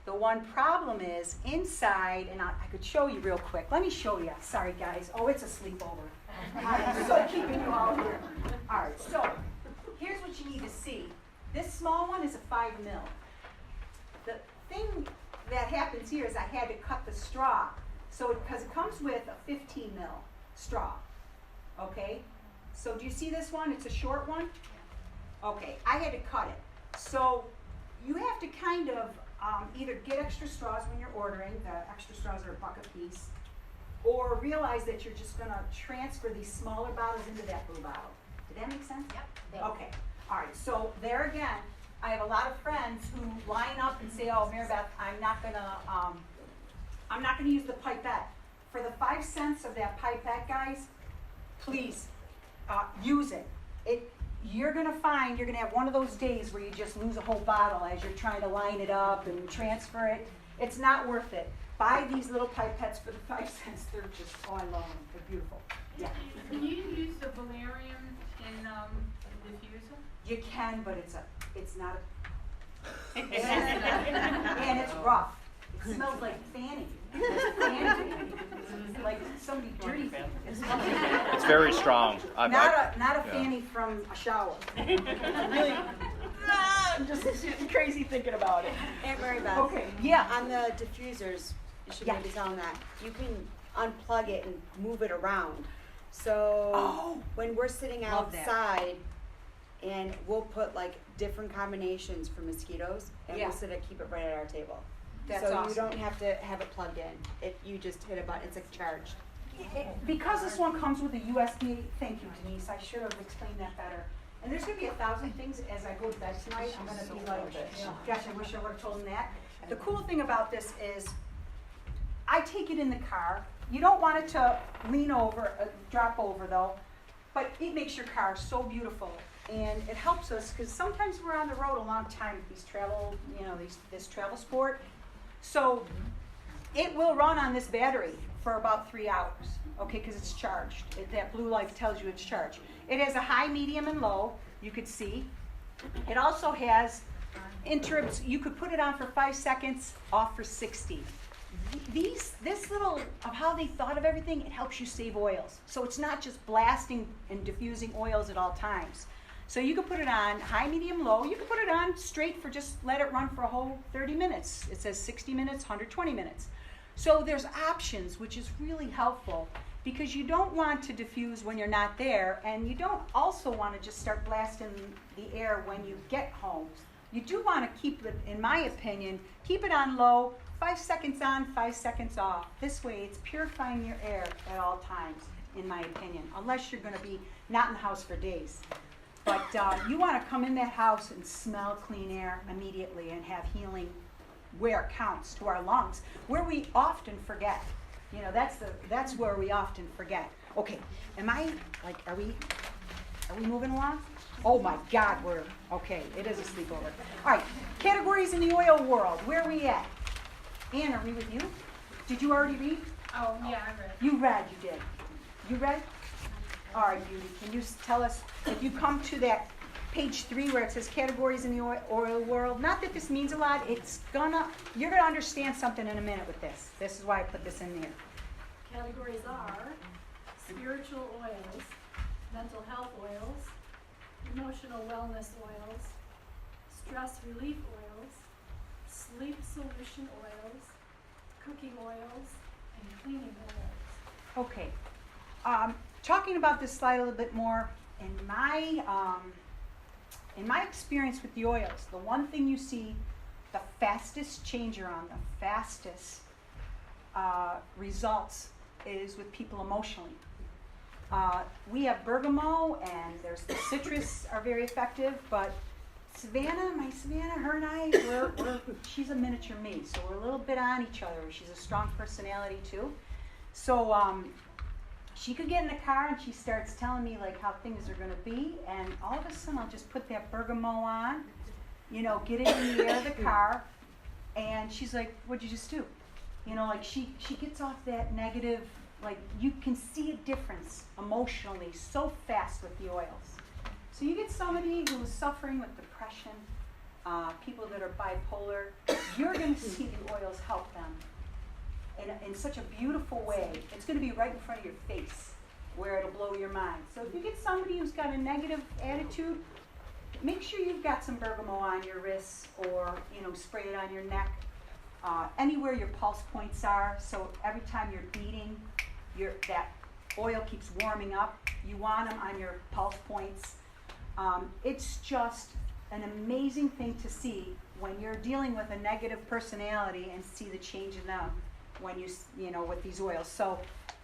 The one problem is inside, and I could show you real quick. Let me show you. Sorry, guys. Oh, it's a sleepover. I'm so keeping you all here. All right, so here's what you need to see. This small one is a 5 mil. The thing that happens here is I had to cut the straw, so because it comes with a 15 mil straw. Okay? So do you see this one? It's a short one. Okay, I had to cut it. So you have to kind of either get extra straws when you're ordering, the extra straws are $1 a piece, or realize that you're just going to transfer these smaller bottles into that blue bottle. Did that make sense? Yep. Okay. All right. So there again, I have a lot of friends who line up and say, "Oh, Marybeth, I'm not gonna use the pipette. For the 5 cents of that pipette, guys, please use it. You're gonna find you're gonna have one of those days where you just lose a whole bottle as you're trying to line it up and transfer it. It's not worth it. buy these little pipettes for the 5 cents. They're just, oh, I love them. They're beautiful. Yeah. Can you use the valerian in diffuser? You can, but it's not a, and it's rough. It smells like fanny. Like somebody dirty. It's very strong. Not a fanny from a shower. Really, I'm just crazy thinking about it. Aunt Marybeth. Okay, yeah. On the diffusers, you should Yeah. maybe tell them that you can unplug it and move it around. So when we're sitting Love that. outside, and we'll put like different combinations for mosquitoes, and Yeah. we'll keep it right at our table. That's so awesome. you don't have to have it plugged in. You just hit a button. It's like charged. Because this one comes with a USB, thank you, Denise, I should have explained that better. And there's gonna be 1,000 things as I go to bed tonight, I'm gonna be like, gosh, I wish I would've told them that. The cool thing about this is, I take it in the car. You don't want it to lean over, drop over though, but it makes your car so beautiful. And it helps us, because sometimes we're on the road a long time with these travel, this travel sport. So it will run on this battery for about 3 hours, okay, because it's charged. That blue light tells you it's charged. It has a high, medium, and low, you could see. It also has interrupts. You could put it on for 5 seconds, off for 60. This little, of how they thought of everything, it helps you save oils. So it's not just blasting and diffusing oils at all times. So you can put it on high, medium, low. You can put it on straight for just let it run for a whole 30 minutes. It says 60 minutes, 120 minutes. So there's options, which is really helpful because you don't want to diffuse when you're not there, and you don't also want to just start blasting the air when you get home. You do want to keep it, in my opinion, keep it on low, 5 seconds on, 5 seconds off. This way it's purifying your air at all times, in my opinion, unless you're going to be not in the house for days. But you want to come in that house and smell clean air immediately and have healing where it counts, to our lungs, where we often forget. That's where we often forget. Okay, are we moving along? Oh my God, it is a sleepover. All right, categories in the oil world, where are we at? Ann, are we with you? Did you already read? Oh, yeah, I read. You read, you did. You read? All right, Beauty, can you tell us, if you come to that page 3 where it says categories in the oil world, not that this means a lot, you're gonna understand something in a minute with this. This is why I put this in there. Categories are spiritual oils, mental health oils, emotional wellness oils, stress relief oils, sleep solution oils, cooking oils, and cleaning oils. Okay. Talking about this slide a little bit more, in my experience with the oils, the one thing you see the fastest change around, the fastest results is with people emotionally. We have bergamot and there's the citrus are very effective, but my Savannah, her and I, she's a miniature me, so we're a little bit on each other. She's a strong personality too. So she could get in the car and she starts telling me like how things are gonna be, and all of a sudden I'll just put that bergamot on, get it in the air of the car, and she's like, what'd you just do? Like she gets off that negative, like you can see a difference emotionally so fast with the oils. So you get somebody who is suffering with depression, people that are bipolar, you're gonna see the oils help them in such a beautiful way. It's going to be right in front of your face where it'll blow your mind. So if you get somebody who's got a negative attitude, make sure you've got some bergamot on your wrists or, spray it on your neck, anywhere your pulse points are. So every time you're beating, that oil keeps warming up. You want them on your pulse points. It's just an amazing thing to see when you're dealing with a negative personality and see the change in them. When with these oils. So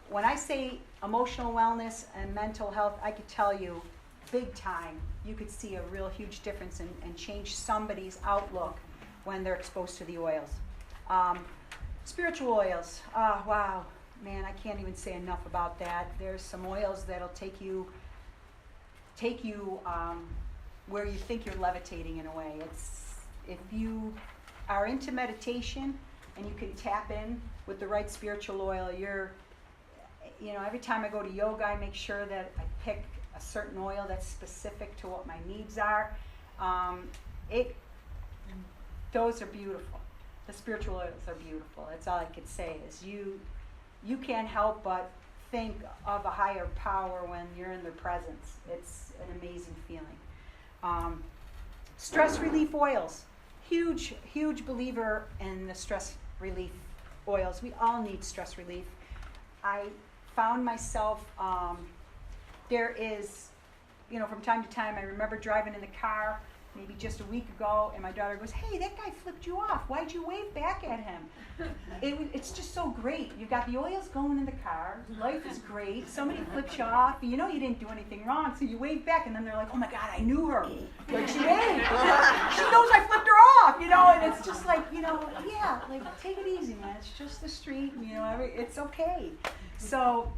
when I say emotional wellness and mental health, I could tell you big time, you could see a real huge difference and change somebody's outlook when they're exposed to the oils. Spiritual oils, wow, man, I can't even say enough about that. There's some oils that'll take you where you think you're levitating in a way. If you are into meditation, and you can tap in with the right spiritual oil. Every time I go to yoga, I make sure that I pick a certain oil that's specific to what my needs are. Those are beautiful. The spiritual oils are beautiful. That's all I could say is you can't help but think of a higher power when you're in their presence. It's an amazing feeling. Stress relief oils. Huge, huge believer in the stress relief oils. We all need stress relief. I found myself, there is, from time to time, I remember driving in the car maybe just a week ago, and my daughter goes, "Hey, that guy flipped you off. Why'd you wave back at him?" It's just so great. You've got the oils going in the car. Life is great. Somebody flipped you off. You know you didn't do anything wrong, so you wave back, and then they're like, "Oh my God, I knew her. Like she waved. She knows I flipped her off." And it's just like, yeah, like take it easy, man. It's just the street. It's okay. So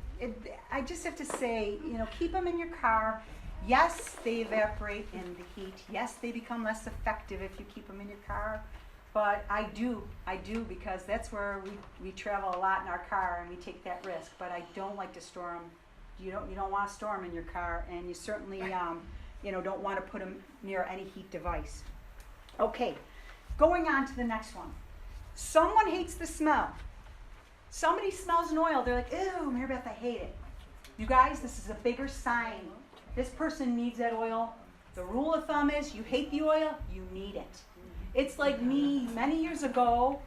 I just have to say, keep them in your car. Yes, they evaporate in the heat. Yes, they become less effective if you keep them in your car. But I do because that's where we travel a lot in our car and we take that risk. But I don't like to store them. You don't want to store them in your car, and you certainly don't want to put them near any heat device. Okay, going on to the next one. Someone hates the smell. Somebody smells an oil. They're like, "Ew, Marybeth, I hate it." You guys, this is a bigger sign. This person needs that oil. The rule of thumb is you hate the oil, you need it. It's like me many years ago.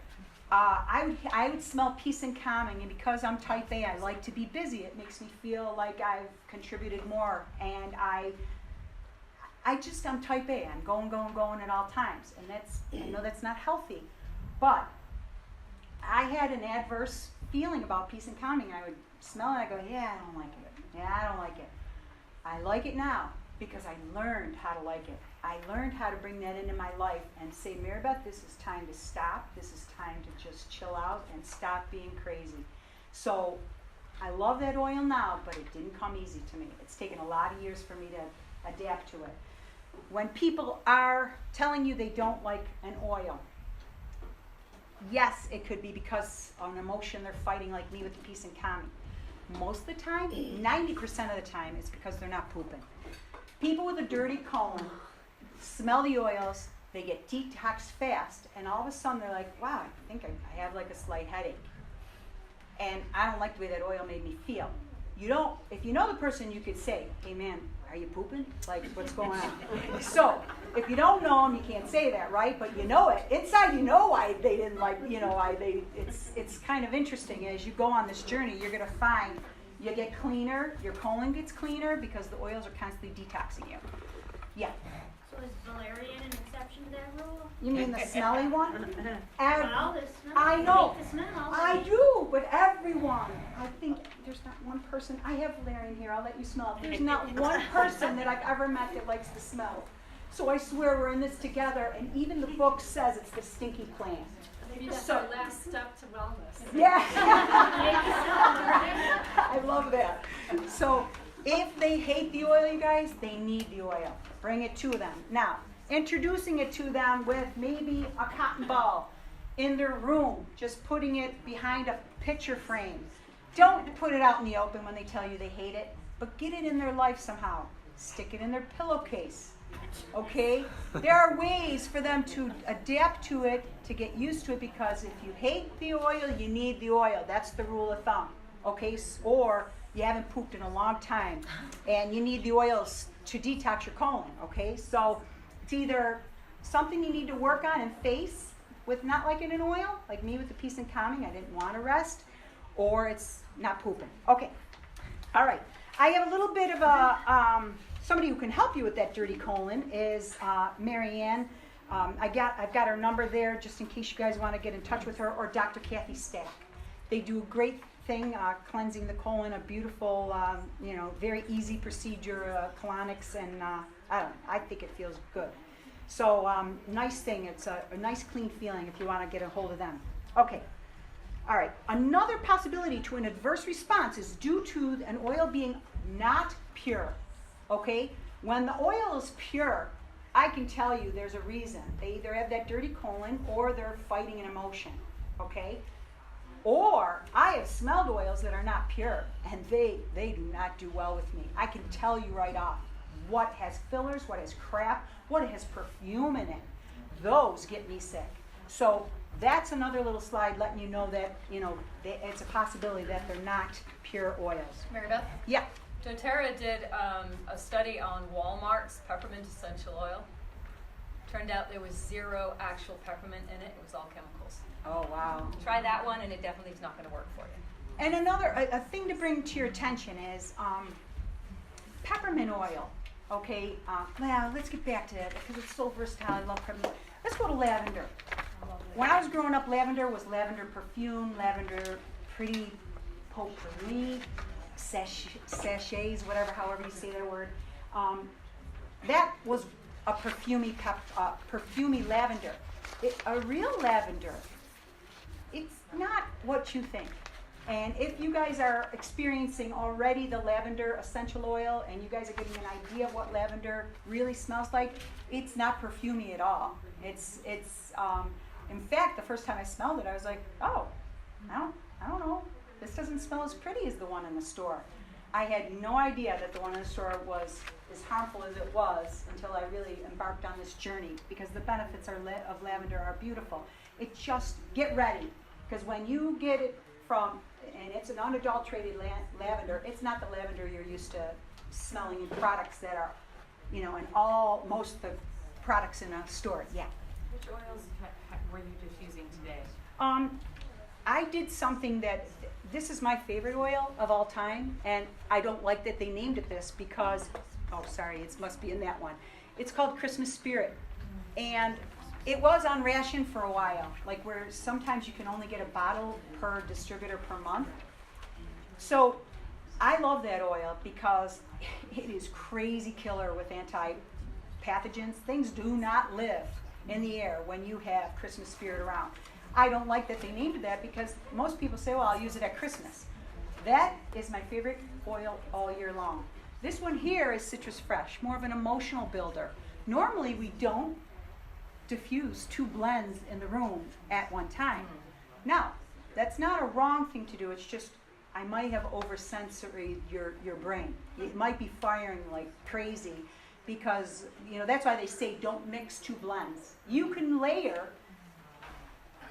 I would smell peace and calming, and because I'm type A, I like to be busy. It makes me feel like I've contributed more, and I'm type A. I'm going at all times, and I know that's not healthy, but I had an adverse feeling about peace and calming. I would smell it, I go, "Yeah, I don't like it. Yeah, I don't like it." I like it now because I learned how to like it. I learned how to bring that into my life and say, "Marybeth, this is time to stop. This is time to just chill out and stop being crazy." So I love that oil now, but it didn't come easy to me. It's taken a lot of years for me to adapt to it. When people are telling you they don't like an oil, yes, it could be because of an emotion they're fighting, like me with the peace and calming. Most of the time, 90% of the time, it's because they're not pooping. People with a dirty colon smell the oils, they get detoxed fast, and all of a sudden they're like, "Wow, I think I have like a slight headache. And I don't like the way that oil made me feel." If you know the person, you could say, "Hey man, are you pooping? Like, what's going on?" So, if you don't know them, you can't say that, right? But you know it. Inside, you know why they didn't like, it's kind of interesting. As you go on this journey, you're going to find you get cleaner, your colon gets cleaner because the oils are constantly detoxing you. Yeah. So is valerian an exception to that rule? You mean the smelly one? Well, the smell. I know. Hate the smell. I do, but everyone. I think there's not one person. I have valerian here. I'll let you smell it. There's not one person that I've ever met that likes the smell. So I swear we're in this together, and even the book says it's the stinky plant. Maybe that's our last step to wellness. Yeah. I love that. So if they hate the oil, you guys, they need the oil. Bring it to them. Now, introducing it to them with maybe a cotton ball in their room, just putting it behind a picture frame. Don't put it out in the open when they tell you they hate it, but get it in their life somehow. Stick it in their pillowcase. Okay? There are ways for them to adapt to it, to get used to it, because if you hate the oil, you need the oil. That's the rule of thumb. Okay? Or you haven't pooped in a long time and you need the oils to detox your colon. Okay? So it's either something you need to work on and face with not liking an oil, like me with the peace and calming, I didn't want to rest, or it's not pooping. Okay. All right. I have a little bit of a somebody who can help you with that dirty colon is Marianne. I've got her number there just in case you guys want to get in touch with her, or Dr. Kathy Stack. They do a great thing cleansing the colon, a beautiful, very easy procedure, colonics, and I think it feels good. So nice thing. It's a nice clean feeling if you want to get a hold of them. Okay. All right. Another possibility to an adverse response is due to an oil being not pure. Okay? When the oil is pure, I can tell you there's a reason. They either have that dirty colon or they're fighting an emotion. okay? Or I have smelled oils that are not pure, and they do not do well with me. I can tell you right off what has fillers, what has crap, what has perfume in it. Those get me sick. So that's another little slide letting you know that, it's a possibility that they're not pure oils. Marybeth? Yeah. doTERRA did a study on Walmart's peppermint essential oil. Turned out there was 0 actual peppermint in it. It was all chemicals. Oh, wow. Try that one, and it definitely is not going to work for you. And another a thing to bring to your attention is peppermint oil. Okay, well, let's get back to that because it's so versatile. I love peppermint. Let's go to lavender. When I was growing up, lavender was lavender perfume, lavender pretty potpourri, sachets, whatever, however you say that word. That was a perfumey lavender. A real lavender, it's not what you think. And if you guys are experiencing already the lavender essential oil and you guys are getting an idea of what lavender really smells like, it's not perfumey at all. It's in fact, the first time I smelled it, I was like, oh, I don't know. This doesn't smell as pretty as the one in the store. I had no idea that the one in the store was as harmful as it was until I really embarked on this journey, because the benefits of lavender are beautiful. It just, get ready, because when you get it from, and it's an unadulterated lavender, it's not the lavender you're used to smelling in products that are, in most of the products in a store. Yeah. Which oils were you diffusing today? I did something that, this is my favorite oil of all time, and I don't like that they named it this because, oh sorry, it must be in that one. It's called Christmas Spirit, and it was on ration for a while, like where sometimes you can only get a bottle per distributor per month. So I love that oil because it is crazy killer with anti-pathogens. Things do not live in the air when you have Christmas Spirit around. I don't like that they named it that because most people say, well, I'll use it at Christmas. That is my favorite oil all year long. This one here is Citrus Fresh, more of an emotional builder. Normally we don't diffuse 2 blends in the room at one time. Now, that's not a wrong thing to do, it's just I might have oversensory your brain. It might be firing like crazy because, that's why they say don't mix 2 blends. You can layer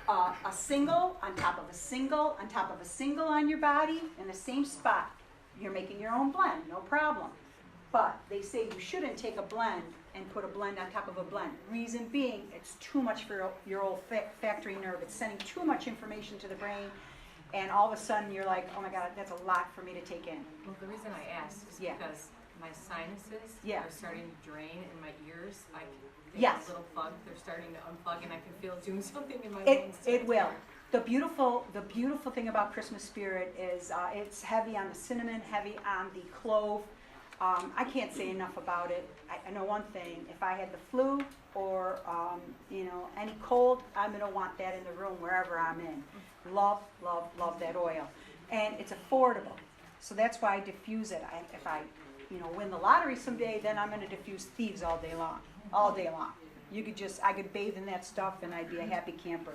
a single on top of a single on top of a single on your body in the same spot. You're making your own blend, no problem. But they say you shouldn't take a blend and put a blend on top of a blend. Reason being, it's too much for your olfactory nerve. It's sending too much information to the brain, and all of a sudden you're like, oh my God, that's a lot for me to take in. Well, the reason I asked is because my sinuses are starting to drain in my ears. They have a little plug. They're starting to unplug, and I can feel it doing something in my lungs. It will. The beautiful thing about Christmas Spirit is it's heavy on the cinnamon, heavy on the clove. I can't say enough about it. I know one thing: if I had the flu or any cold, I'm gonna want that in the room wherever I'm in. Love, love, love that oil, and it's affordable. So that's why I diffuse it. If I win the lottery someday, then I'm gonna diffuse thieves all day long. All day long. I could bathe in that stuff and I'd be a happy camper.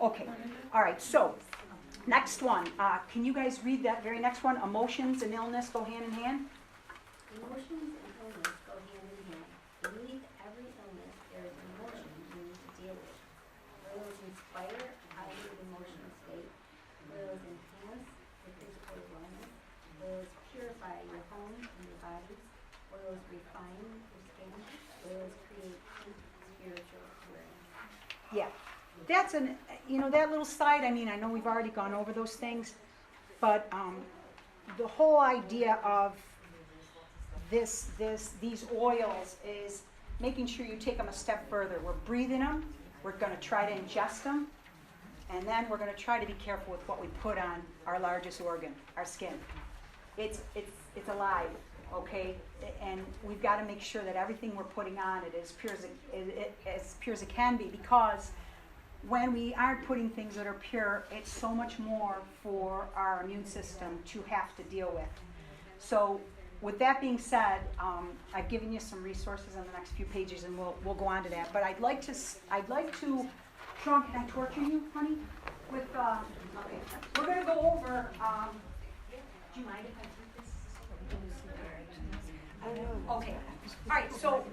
Okay, all right, so next one. Can you guys read that very next one? Emotions and illness go hand in hand? Emotions and illness go hand in hand. Beneath every illness, there is an emotion you need to deal with. Oils inspire a heightened emotional state. Oils enhance the physical wellness. Oils purify your home and your bodies. Oils refine your skin. Oils create deep spiritual awareness. Yeah, that's that little slide. I know we've already gone over those things, but the whole idea of these oils is making sure you take them a step further. We're breathing them. We're going to try to ingest them, and then we're going to try to be careful with what we put on our largest organ, our skin. It's alive. Okay, and we've got to make sure that everything we're putting on it is as pure as it can be, because when we aren't putting things that are pure, it's so much more for our immune system to have to deal with. So with that being said, I've given you some resources on the next few pages, and we'll go on to that. But I'd like to, Sean, can I torture you, honey? with, okay, we're gonna go over, do you mind if I take this? Okay, all right, so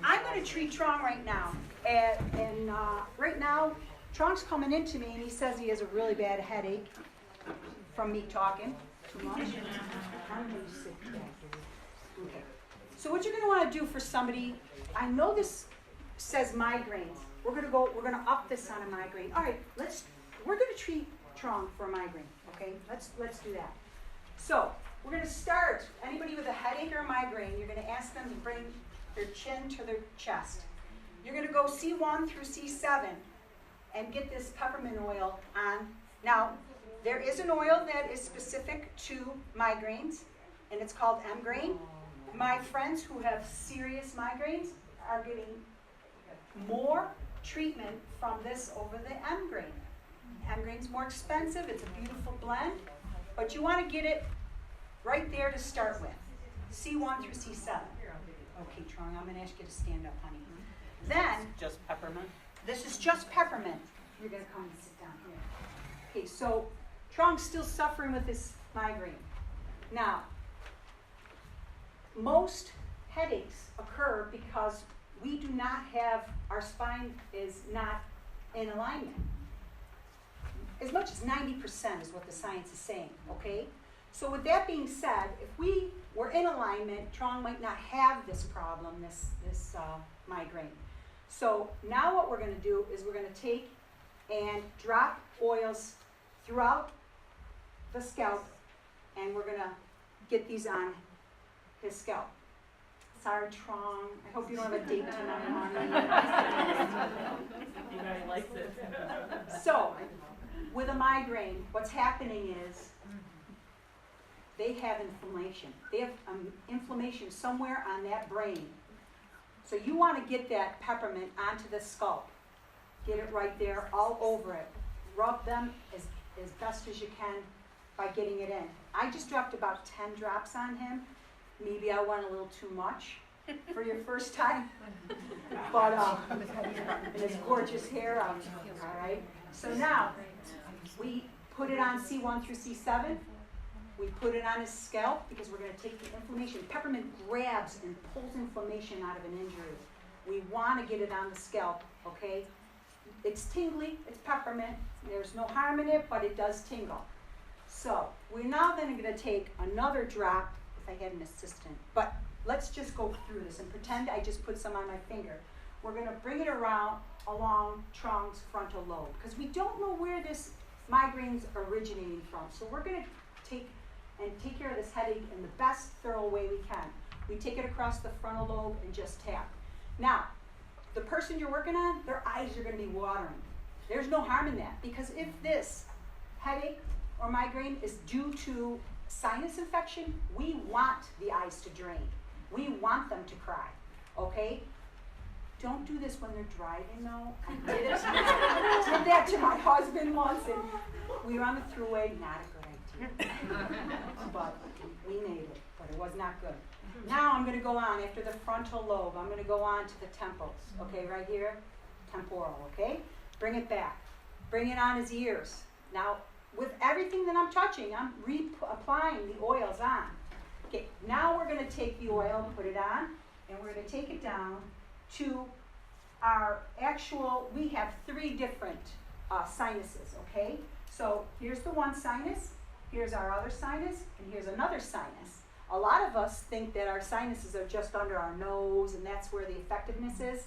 I'm gonna treat Trong right now, and right now, Trong's coming into me and he says he has a really bad headache from me talking too much. I'm gonna sit back. Okay, so what you're gonna wanna do for somebody, I know this says migraines. We're gonna up this on a migraine. All right, we're gonna treat Trong for a migraine, okay? Let's do that. So, we're gonna start, anybody with a headache or a migraine, you're gonna ask them to bring their chin to their chest. You're gonna go C1 through C7 and get this peppermint oil on. Now, there is an oil that is specific to migraines, and it's called M-grain. My friends who have serious migraines are getting more treatment from this over the M-grain. M-grain's more expensive, it's a beautiful blend, but you want to get it right there to start with. C1 through C7. Okay, Trong, I'm going to ask you to stand up, honey. Then, just peppermint? This is just peppermint. You're going to come and sit down here. Okay, so Trong's still suffering with this migraine. Now, most headaches occur because we do not have, our spine is not in alignment. As much as 90% is what the science is saying, okay? So with that being said, if we were in alignment, Trong might not have this problem, this migraine. So now what we're going to do is we're going to take and drop oils throughout the scalp, and we're going to get these on his scalp. Sorry, Trong. I hope you don't have a date tonight, honey. You guys like this. So, with a migraine, what's happening is they have inflammation. They have inflammation somewhere on that brain. So you want to get that peppermint onto the scalp. Get it right there, all over it. Rub them as best as you can by getting it in. I just dropped about 10 drops on him. Maybe I went a little too much for your first time. But and his gorgeous hair, all right? So now, we put it on C1 through C7. We put it on his scalp because we're going to take the inflammation. Peppermint grabs and pulls inflammation out of an injury. We want to get it on the scalp, okay? It's tingly, it's peppermint. There's no harm in it, but it does tingle. So we're now then going to take another drop, if I had an assistant, but let's just go through this and pretend I just put some on my finger. We're going to bring it along Trong's frontal lobe because we don't know where this migraine's originating from. So we're going to take care of this headache in the best thorough way we can. We take it across the frontal lobe and just tap. Now, the person you're working on, their eyes are going to be watering. There's no harm in that because if this headache or migraine is due to sinus infection, we want the eyes to drain. We want them to cry, okay? Don't do this when they're driving, though. I did that to my husband once, and we were on the thruway. Not a good idea. But we made it, but it was not good. Now I'm going to go on after the frontal lobe. I'm going to go on to the temples, okay, right here, temporal, okay? Bring it back. Bring it on his ears. Now, with everything that I'm touching, I'm applying the oils on. Okay, now we're going to take the oil, put it on, and we're going to take it down to our actual, we have 3 different sinuses, okay? So here's the one sinus, here's our other sinus, and here's another sinus. A lot of us think that our sinuses are just under our nose, and that's where the effectiveness is.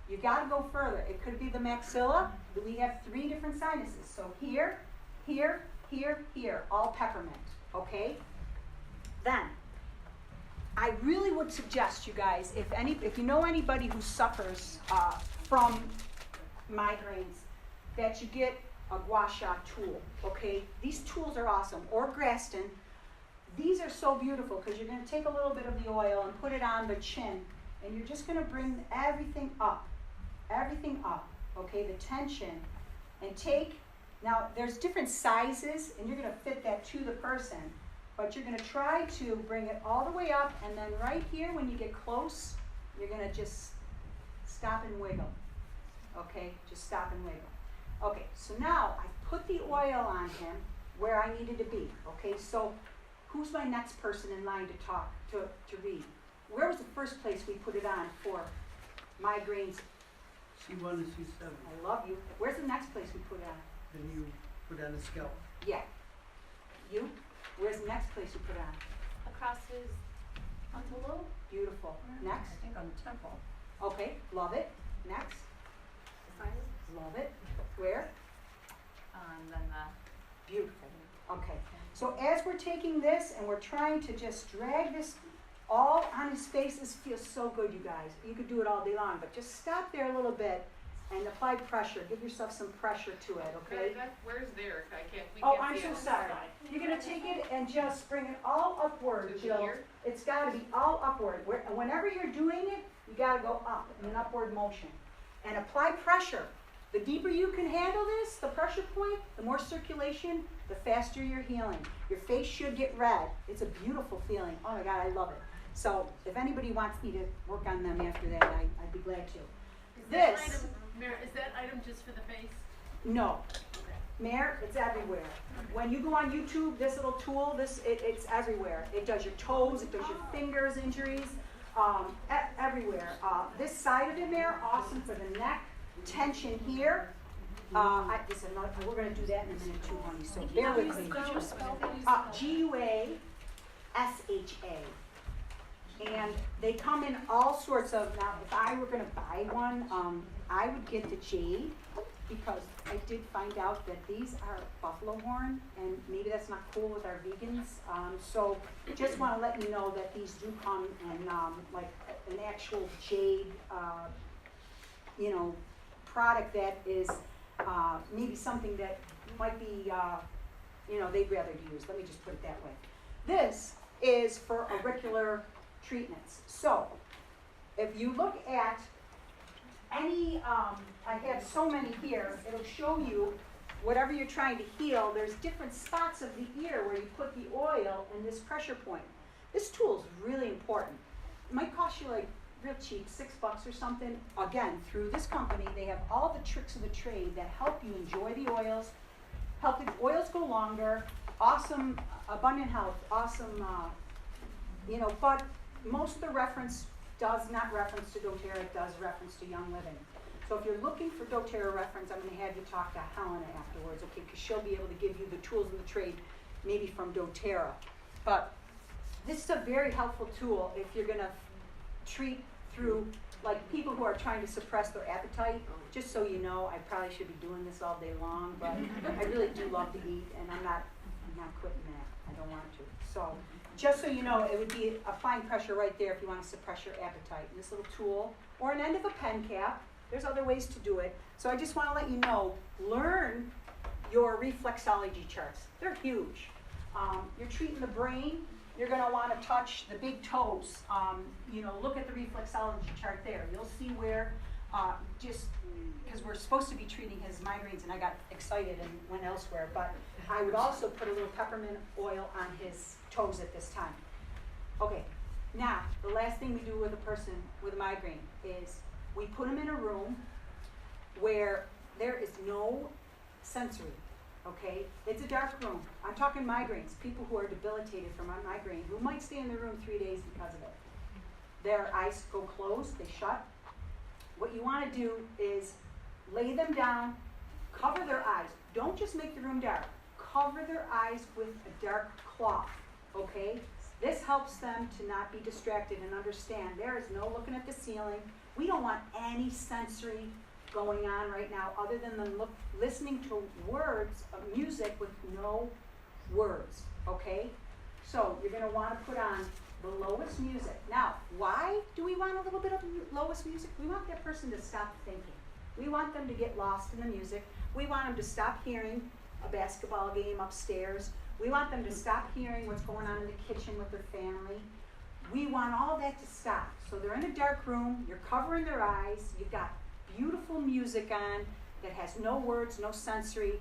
You got to go further. It could be the maxilla. We have 3 different sinuses. So here, here, here, here, all peppermint, okay? Then, I really would suggest, you guys, if you know anybody who suffers from migraines, that you get a gua sha tool, okay? These tools are awesome, or Graston. These are so beautiful because you're going to take a little bit of the oil and put it on the chin, and you're just going to bring everything up, okay, the tension, and take, now there's different sizes, and you're going to fit that to the person, but you're going to try to bring it all the way up, and then right here when you get close, you're going to just stop and wiggle, okay, just stop and wiggle. Okay, so now I put the oil on him where I needed to be. Okay, so who's my next person in line to talk, to read? Where was the first place we put it on for migraines? C1 and C7. I love you. Where's the next place we put it on? Then you put on the scalp. Yeah. You? Where's the next place you put it on? Across his frontal lobe. Beautiful. Next? I think on the temple. Okay, love it. Next? Love it. Where? Then the Beautiful. Okay. So as we're taking this and we're trying to just drag this all on his face, this feels so good, you guys. You could do it all day long, but just stop there a little bit and apply pressure. Give yourself some pressure to it, okay? Where's Derek? We Oh, can't I'm see so it. sorry. You're gonna take it and just bring it all upward, To Jill. here? It's gotta be all upward. Whenever you're doing it, you gotta go up in an upward motion. And apply pressure. The deeper you can handle this, the pressure point, the more circulation, the faster you're healing. Your face should get red. It's a beautiful feeling. Oh my God, I love it. So if anybody wants me to work on them after that, I'd be glad to. Is that item just for the face? No. Mare, it's everywhere. When you go on YouTube, this little tool, it's everywhere. It does your toes, it does your fingers, injuries, everywhere. This side of it, Mare, awesome for the neck, tension here. Listen, we're going to do that in a minute too, honey, so bear with me. G-U-A-S-H-A. And they come in all sorts of, now if I were going to buy one, I would get the jade, because I did find out that these are buffalo horn, and maybe that's not cool with our vegans. So just want to let you know that these do come in like an actual jade, product that is maybe something that might be, they'd rather use. Let me just put it that way. This is for auricular treatments. So if you look at any, I have so many here, it'll show you whatever you're trying to heal. There's different spots of the ear where you put the oil in this pressure point. This tool is really important. It might cost you like real cheap, $6 or something. Again, through this company, they have all the tricks of the trade that help you enjoy the oils, help the oils go longer, awesome, abundant health, awesome, but most of the reference does not reference to doTERRA, it does reference to Young Living. So if you're looking for doTERRA reference, I'm going to have you talk to Helena afterwards, okay, because she'll be able to give you the tools of the trade, maybe from doTERRA. But this is a very helpful tool if you're going to treat through, like, people who are trying to suppress their appetite. Just so you know, I probably should be doing this all day long, but I really do love to eat, and I'm not quitting that. I don't want to. So just so you know, it would be applying pressure right there if you want to suppress your appetite. And this little tool, or an end of a pen cap. There's other ways to do it. So I just want to let you know, learn your reflexology charts. They're huge. You're treating the brain. You're going to want to touch the big toes. Look at the reflexology chart there. You'll see where, just because we're supposed to be treating his migraines, and I got excited and went elsewhere, but I would also put a little peppermint oil on his toes at this time. Okay, now, the last thing we do with a person with a migraine is we put him in a room where there is no sensory. Okay, it's a dark room. I'm talking migraines, people who are debilitated from a migraine, who might stay in the room 3 days because of it. Their eyes go closed, they shut. What you want to do is lay them down, cover their eyes. Don't just make the room dark. Cover their eyes with a dark cloth, okay? This helps them to not be distracted and understand there is no looking at the ceiling. We don't want any sensory going on right now other than them listening to words of music with no words, okay? So you're going to want to put on the lowest music. Now, why do we want a little bit of lowest music? We want that person to stop thinking. We want them to get lost in the music. We want them to stop hearing a basketball game upstairs. We want them to stop hearing what's going on in the kitchen with their family. We want all that to stop. So they're in a dark room, you're covering their eyes, you've got beautiful music on that has no words, no sensory,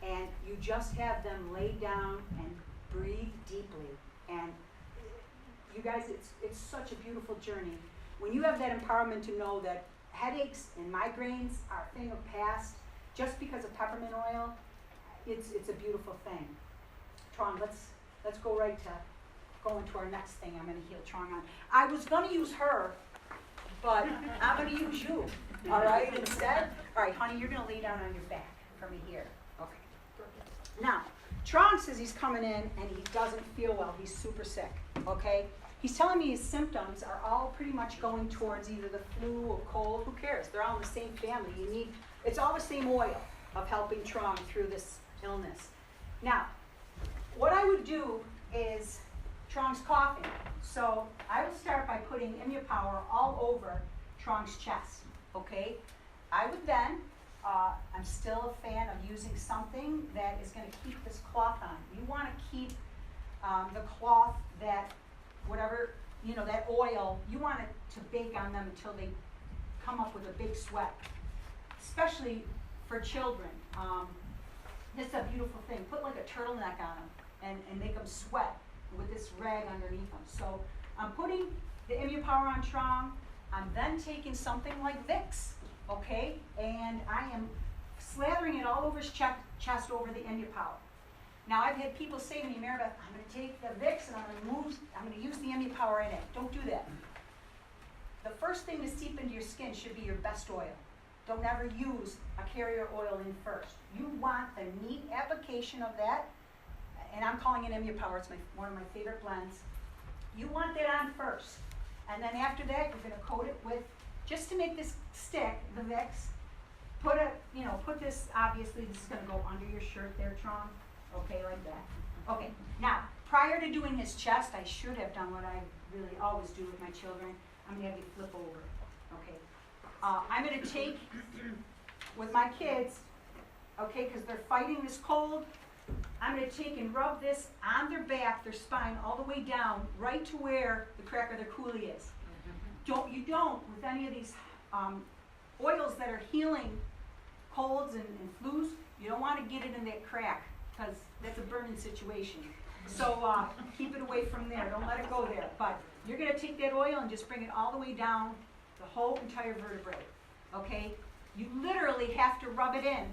and you just have them lay down and breathe deeply. And you guys, it's such a beautiful journey. When you have that empowerment to know that headaches and migraines are a thing of past, just because of peppermint oil, it's a beautiful thing. Tron, let's go right to go into our next thing I'm going to heal Trong on. I was going to use her, but I'm going to use you, all right, instead? All right, honey, you're going to lay down on your back for me here. Okay. Now, Trong says he's coming in and he doesn't feel well. He's super sick, okay? He's telling me his symptoms are all pretty much going towards either the flu or cold. Who cares? They're all in the same family. It's all the same oil of helping Trong through this illness. Now, what I would do is, Trong's coughing, so I will start by putting Immupower all over Trong's chest, okay? I would then, I'm still a fan of using something that is going to keep this cloth on. You want to keep the cloth that, whatever, that oil, you want it to bake on them until they come up with a big sweat, especially for children. This is a beautiful thing. Put like a turtleneck on them and make them sweat with this rag underneath them. So I'm putting the Immupower on Trong. I'm then taking something like Vicks, okay? And I am slathering it all over his chest over the Immupower. Now I've had people say to me, Marybeth, I'm going to take the Vicks and I'm going to use the Immupower in it. Don't do that. The first thing to seep into your skin should be your best oil. Don't ever use a carrier oil in first. You want the neat application of that, and I'm calling it Immupower. It's one of my favorite blends. You want that on first, and then after that, you're going to coat it with, just to make this stick, the Vicks. Put this. Obviously, this is going to go under your shirt there, Tron. Okay, like that. Okay. Now, prior to doing his chest, I should have done what I really always do with my children. I'm going to have you flip over. Okay. I'm going to take, with my kids, okay, because they're fighting this cold, I'm going to take and rub this on their back, their spine, all the way down, right to where the crack of their coolie is. You don't, with any of these oils that are healing colds and flus, you don't want to get it in that crack, because that's a burning situation. So keep it away from there. Don't let it go there. But you're going to take that oil and just bring it all the way down the whole entire vertebrae, okay? You literally have to rub it in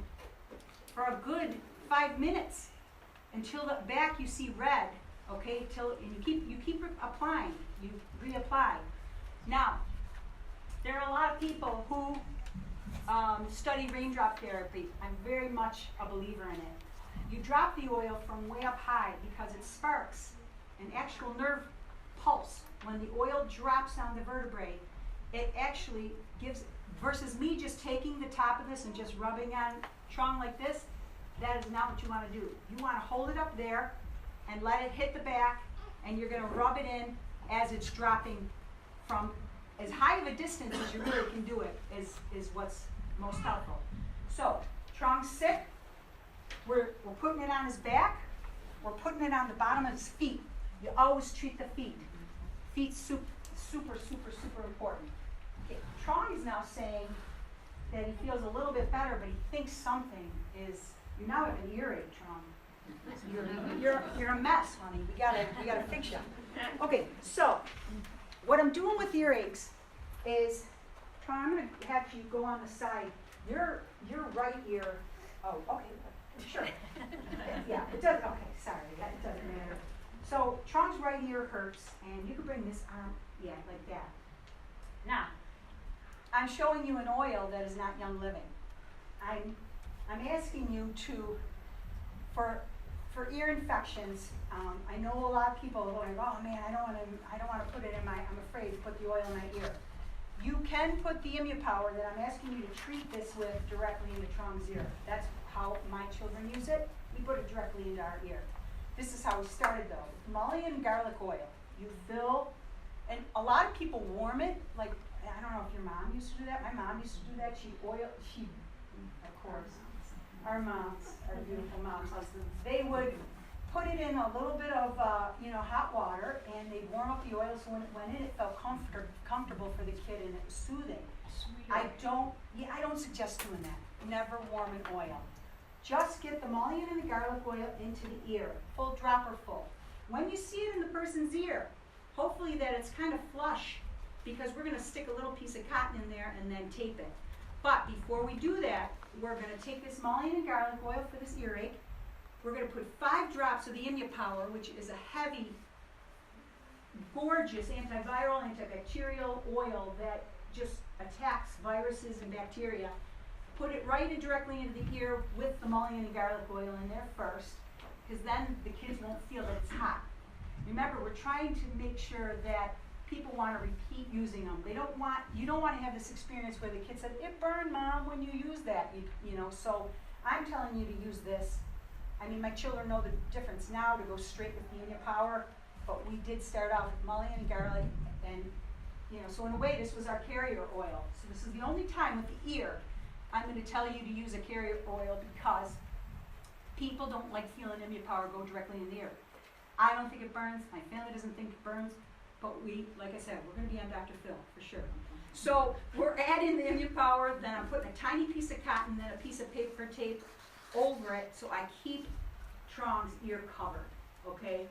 for a good 5 minutes until the back you see red, okay? And you keep applying, you reapply. Now, there are a lot of people who study raindrop therapy. I'm very much a believer in it. You drop the oil from way up high because it sparks an actual nerve pulse. When the oil drops on the vertebrae, it actually gives, versus me just taking the top of this and just rubbing on Trong like this, that is not what you want to do. You want to hold it up there and let it hit the back, and you're going to rub it in as it's dropping from as high of a distance as you really can do it is what's most helpful. So, Trong's sick. We're putting it on his back. We're putting it on the bottom of his feet. You always treat the feet. Feet's super, super, super, super important. Okay. Trong is now saying that he feels a little bit better, but he thinks something is, you now have an earache, Trong. You're a mess, honey. We gotta fix you. Okay, so what I'm doing with earaches is, Trong, I'm gonna have you go on the side. Your right ear. Oh, okay, sure. Yeah, it does. Okay, sorry, it doesn't matter. So Trong's right ear hurts, and you can bring this arm, yeah, like that. Now, I'm showing you an oil that is not Young Living. I'm asking you to, for ear infections, I know a lot of people are going, oh man, I don't want to put it in I'm afraid to put the oil in my ear. You can put the Immupower that I'm asking you to treat this with directly into Trong's ear. That's how my children use it. We put it directly into our ear. This is how we started though. Mullein garlic oil. You fill, and a lot of people warm it, like, I don't know if your mom used to do that. My mom used to do that. Of course, our moms, our beautiful moms, they would put it in a little bit of hot water, and they'd warm up the oil so when it went in, it felt comfortable for the kid, and it was soothing. I don't suggest doing that. Never warm an oil. Just get the mullein and the garlic oil into the ear, full dropper full. When you see it in the person's ear, hopefully that it's kind of flush, because we're going to stick a little piece of cotton in there and then tape it. But before we do that, we're gonna take this mullein and garlic oil for this earache. We're gonna put 5 drops of the Power, which is a heavy, gorgeous antiviral, antibacterial oil that just attacks viruses and bacteria. Put it right in directly into the ear with the mullein and garlic oil in there first, because then the kids won't feel that it's hot. Remember, we're trying to make sure that people want to repeat using them. You don't want to have this experience where the kid said, "It burned, Mom, when you use that." You know, so I'm telling you to use this. I mean, my children know the difference now to go straight with the Power, but we did start off with mullein and garlic, and you know, so in a way, this was our carrier oil. So this is the only time with the ear I'm going to tell you to use a carrier oil, because people don't like feeling Power go directly in the ear. I don't think it burns. My family doesn't think it burns. But we, like I said, we're going to be on Dr. Phil for sure. So we're adding the Power, then I'm putting a tiny piece of cotton, then a piece of paper tape over it, so I keep Trong's ear covered, okay?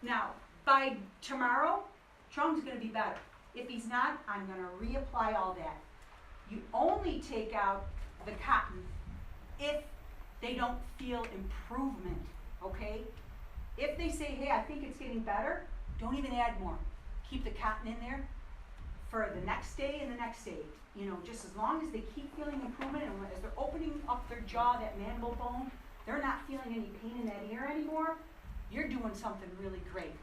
Now, by tomorrow, Trong's going to be better. If he's not, I'm going to reapply all that. You only take out the cotton if they don't feel improvement, okay? If they say, "Hey, I think it's getting better," don't even add more. Keep the cotton in there for the next day and the next day. You know, just as long as they keep feeling improvement, and as they're opening up their jaw, that mandible bone, they're not feeling any pain in that ear anymore, you're doing something really great.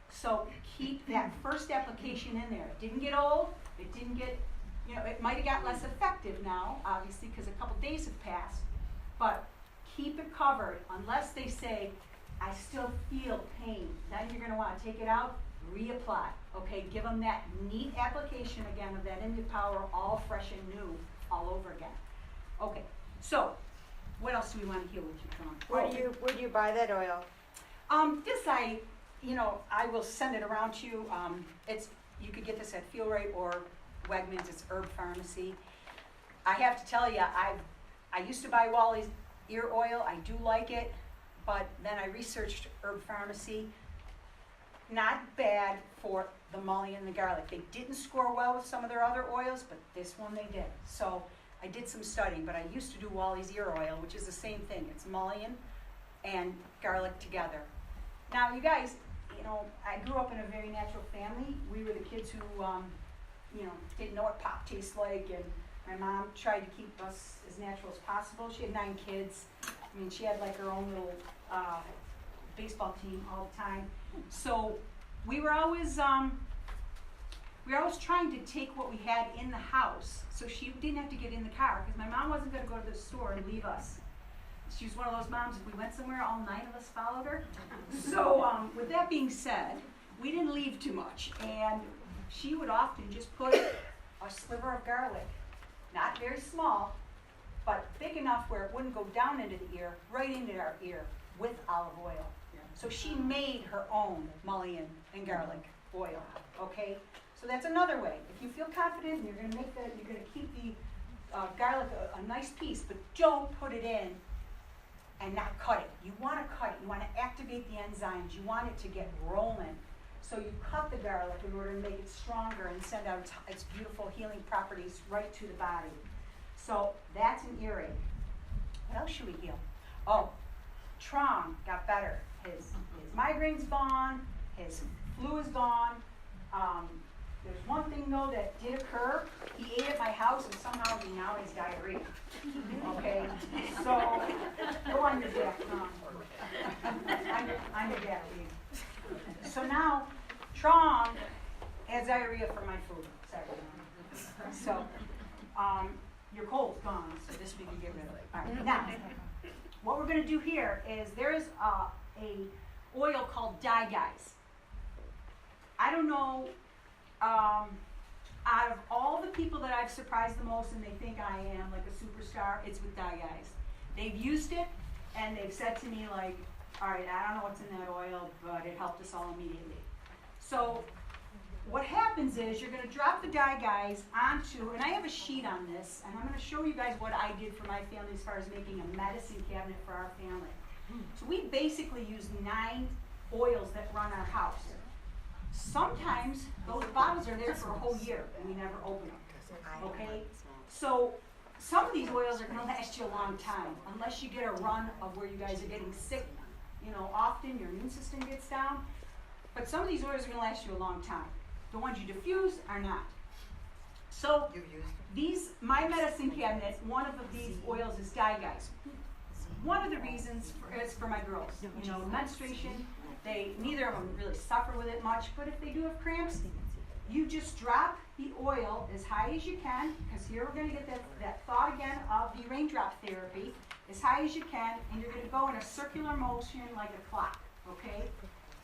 So keep that first application in there. It didn't get old. It didn't get, you know, it might have got less effective now, obviously, because a couple days have passed. But keep it covered unless they say, "I still feel pain." Then you're going to want to take it out, reapply. Okay, give them that neat application again of that Power, all fresh and new, all over again. Okay, so what else do we want to heal with you, Tron? Where do you buy that oil? This I will send it around to you. You could get this at Feel Right or Wegmans. It's Herb Pharmacy. I have to tell you, I used to buy Wally's ear oil. I do like it. But then I researched Herb Pharmacy. Not bad for the mullein and the garlic. They didn't score well with some of their other oils, but this one they did. So I did some studying, but I used to do Wally's ear oil, which is the same thing. It's mullein and garlic together. Now, you guys, you know, I grew up in a very natural family. We were the kids who, didn't know what pop tastes like, and my mom tried to keep us as natural as possible. She had 9 kids. I mean, she had like her own little baseball team all the time. So we were always trying to take what we had in the house, so she didn't have to get in the car, because my mom wasn't going to go to the store and leave us. She was one of those moms, if we went somewhere, all 9 of us followed her. So with that being said, we didn't leave too much, and she would often just put a sliver of garlic, not very small, but big enough where it wouldn't go down into the ear, right into our ear, with olive oil. So she made her own mullein and garlic oil, okay? So that's another way. If you feel confident and you're going to keep the garlic a nice piece, but don't put it in and not cut it. You want to cut it. You want to activate the enzymes. You want it to get rolling. So you cut the garlic in order to make it stronger and send out its beautiful healing properties right to the body. So that's an earache. What else should we heal? Oh, Trong got better. His migraine's gone. His flu is gone. There's one thing though that did occur. He ate at my house and somehow he now has diarrhea. Okay, so go on your back, Trong. I'm your back, please. So now Trong has diarrhea from my food. Sorry. So your cold's gone, so this we can get rid of. All right. Now, what we're going to do here is there's a oil called Dye Guys. I don't know, out of all the people that I've surprised the most and they think I am like a superstar, it's with Dye Guys. They've used it and they've said to me like, all right, I don't know what's in that oil, but it helped us all immediately. So what happens is you're going to drop the Dye Guys onto, and I have a sheet on this, and I'm going to show you guys what I did for my family as far as making a medicine cabinet for our family. So we basically use 9 oils that run our house. Sometimes those bottles are there for a whole year and we never open them. Okay? So some of these oils are gonna last you a long time, unless you get a run of where you guys are getting sick. You know, often your immune system gets down, but some of these oils are gonna last you a long time. The ones you diffuse are not. So these, my medicine cabinet, one of these oils is Dye Guys. One of the reasons is for my girls. You know, menstruation, neither of them really suffer with it much, but if they do have cramps, you just drop the oil as high as you can, because here we're gonna get that thought again of the raindrop therapy, as high as you can, and you're gonna go in a circular motion like a clock, okay?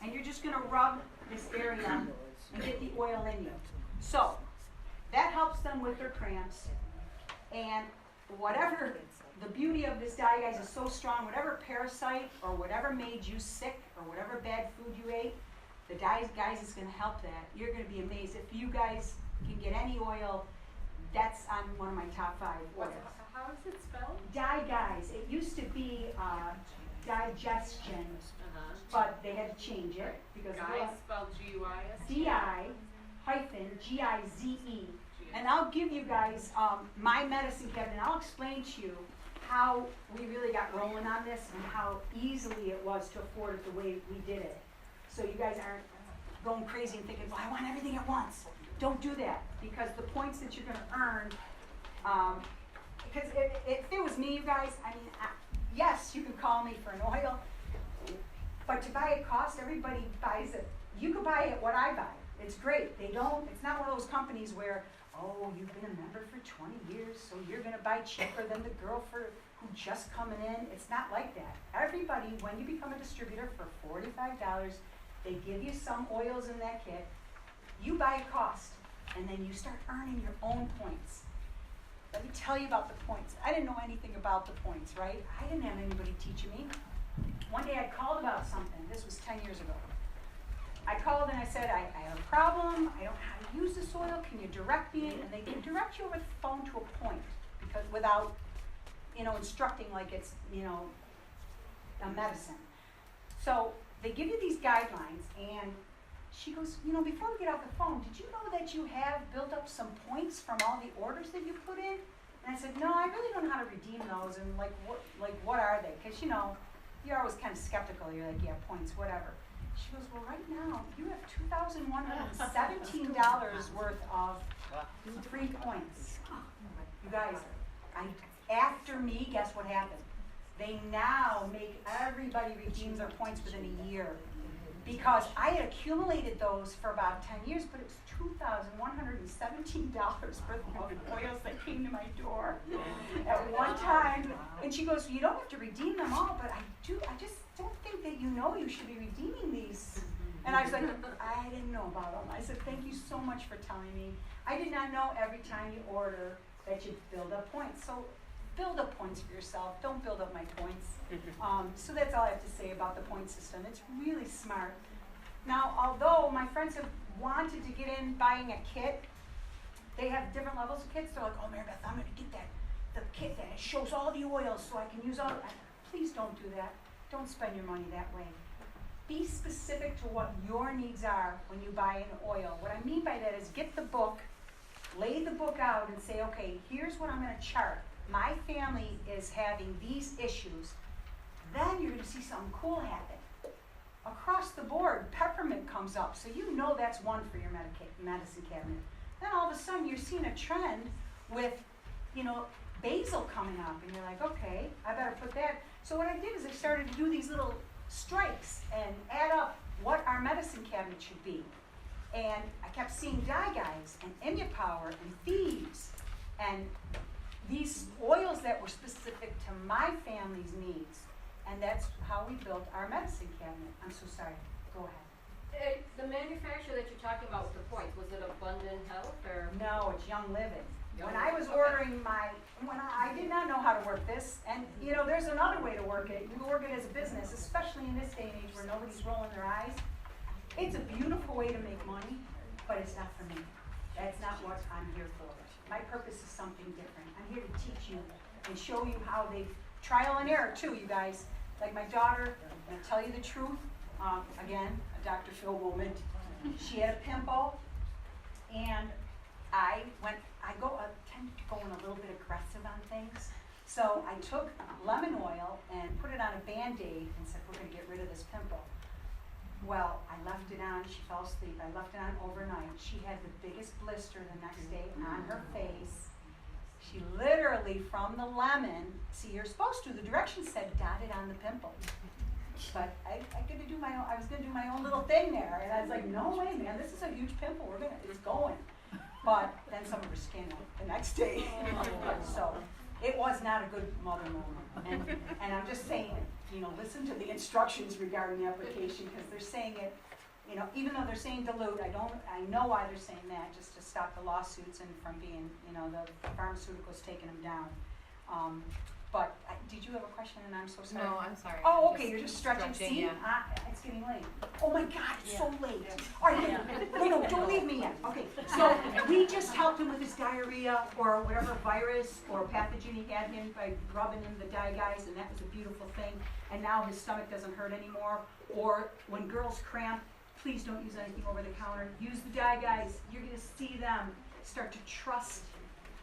And you're just gonna rub this area and get the oil in you. So, that helps them with their cramps, and whatever, the beauty of this Dye Guys is so strong, whatever parasite or whatever made you sick or whatever bad food you ate, the Dye Guys is going to help that. You're going to be amazed. If you guys can get any oil, that's on one of my top 5 oils. How is it spelled? Dye Guys. It used to be digestion, but they had to change it because Guys spelled G-U-I-S? DI-Gize. And I'll give you guys my medicine cabinet. I'll explain to you how we really got rolling on this and how easily it was to afford it the way we did it. So you guys aren't going crazy and thinking, well, I want everything at once. Don't do that, because the points that you're going to earn, because if it was me, you guys, I mean, yes, you could call me for an oil, but to buy it cost, everybody buys it. You could buy it what I buy. It's great. It's not one of those companies where, oh, you've been a member for 20 years, so you're going to buy cheaper than the girl who's just coming in. It's not like that. Everybody, when you become a distributor for $45, they give you some oils in that kit. You buy a cost, and then you start earning your own points. Let me tell you about the points. I didn't know anything about the points, right? I didn't have anybody teaching me. One day I called about something. This was 10 years ago. I called and I said, I have a problem. I don't know how to use this oil. Can you direct me? And they can direct you over the phone to a point, because without, instructing like it's, a medicine. So they give you these guidelines, and she goes, before we get off the phone, did you know that you have built up some points from all the orders that you put in? And I said, no, I really don't know how to redeem those, and what are they? Because, you're always kind of skeptical. You're like, yeah, points, whatever. She goes, well, right now, you have $2,117 worth of free points. You guys, after me, guess what happened? They now make everybody redeem their points within a year. Because I had accumulated those for about 10 years, but it was $2,117 worth of oils that came to my door at one time. And she goes, you don't have to redeem them all, but I just don't think that you should be redeeming these. And I was like, I didn't know about them. I said, thank you so much for telling me. I did not know every time you order that you build up points. So build up points for yourself. Don't build up my points. So that's all I have to say about the point system. It's really smart. Now, although my friends have wanted to get in buying a kit, they have different levels of kits. They're like, oh, Marybeth, I'm going to get the kit that shows all the oils so I can use all. Please don't do that. Don't spend your money that way. Be specific to what your needs are when you buy an oil. What I mean by that is get the book, lay the book out, and say, okay, here's what I'm going to chart. My family is having these issues. Then you're going to see something cool happen. Across the board, peppermint comes up, so you know that's one for your medicine cabinet. Then all of a sudden you're seeing a trend with, basil coming up, and you're like, okay, I better put that. So what I did is I started to do these little strikes and add up what our medicine cabinet should be. And I kept seeing Dye Guys and Immupower and Thieves and these oils that were specific to my family's needs. And that's how we built our medicine cabinet. I'm so sorry. Go ahead. The manufacturer that you're talking about with the points, was it Abundant Health or? No, it's Young Living. When I was ordering I did not know how to work this, and there's another way to work it. You work it as a business, especially in this day and age where nobody's rolling their eyes. It's a beautiful way to make money, but it's not for me. That's not what I'm here for. My purpose is something different. I'm here to teach you and show you how they trial and error too, you guys. Like my daughter, I'm gonna tell you the truth. Again, a Dr. Phil moment. She had a pimple, and I tend to go in a little bit aggressive on things. So I took lemon oil and put it on a Band-Aid and said, we're gonna get rid of this pimple. Well, I left it on, she fell asleep, I left it on overnight. She had the biggest blister the next day on her face. She literally, from the lemon, see, you're supposed to, the directions said dot it on the pimple. But I was gonna do my own little thing there, and I was like, no way, man, this is a huge pimple, it's going. But then some of her skin out the next day. So it was not a good mother moment. And I'm just saying, listen to the instructions regarding the application, because they're saying it, even though they're saying dilute, I know why they're saying that, just to stop the lawsuits and from being, the pharmaceuticals taking them down. But did you have a question? And I'm so sorry. No, I'm sorry. Oh, I'm okay, just you're just stretching. See, yeah. It's getting late. Oh my God, it's so late. All right, no, don't leave me yet. Okay, so we just helped him with his diarrhea or whatever virus or pathogen he had him by rubbing in the dye guys, and that was a beautiful thing. And now his stomach doesn't hurt anymore. Or when girls cramp, please don't use anything over the counter. Use the dye guys. You're going to see them start to trust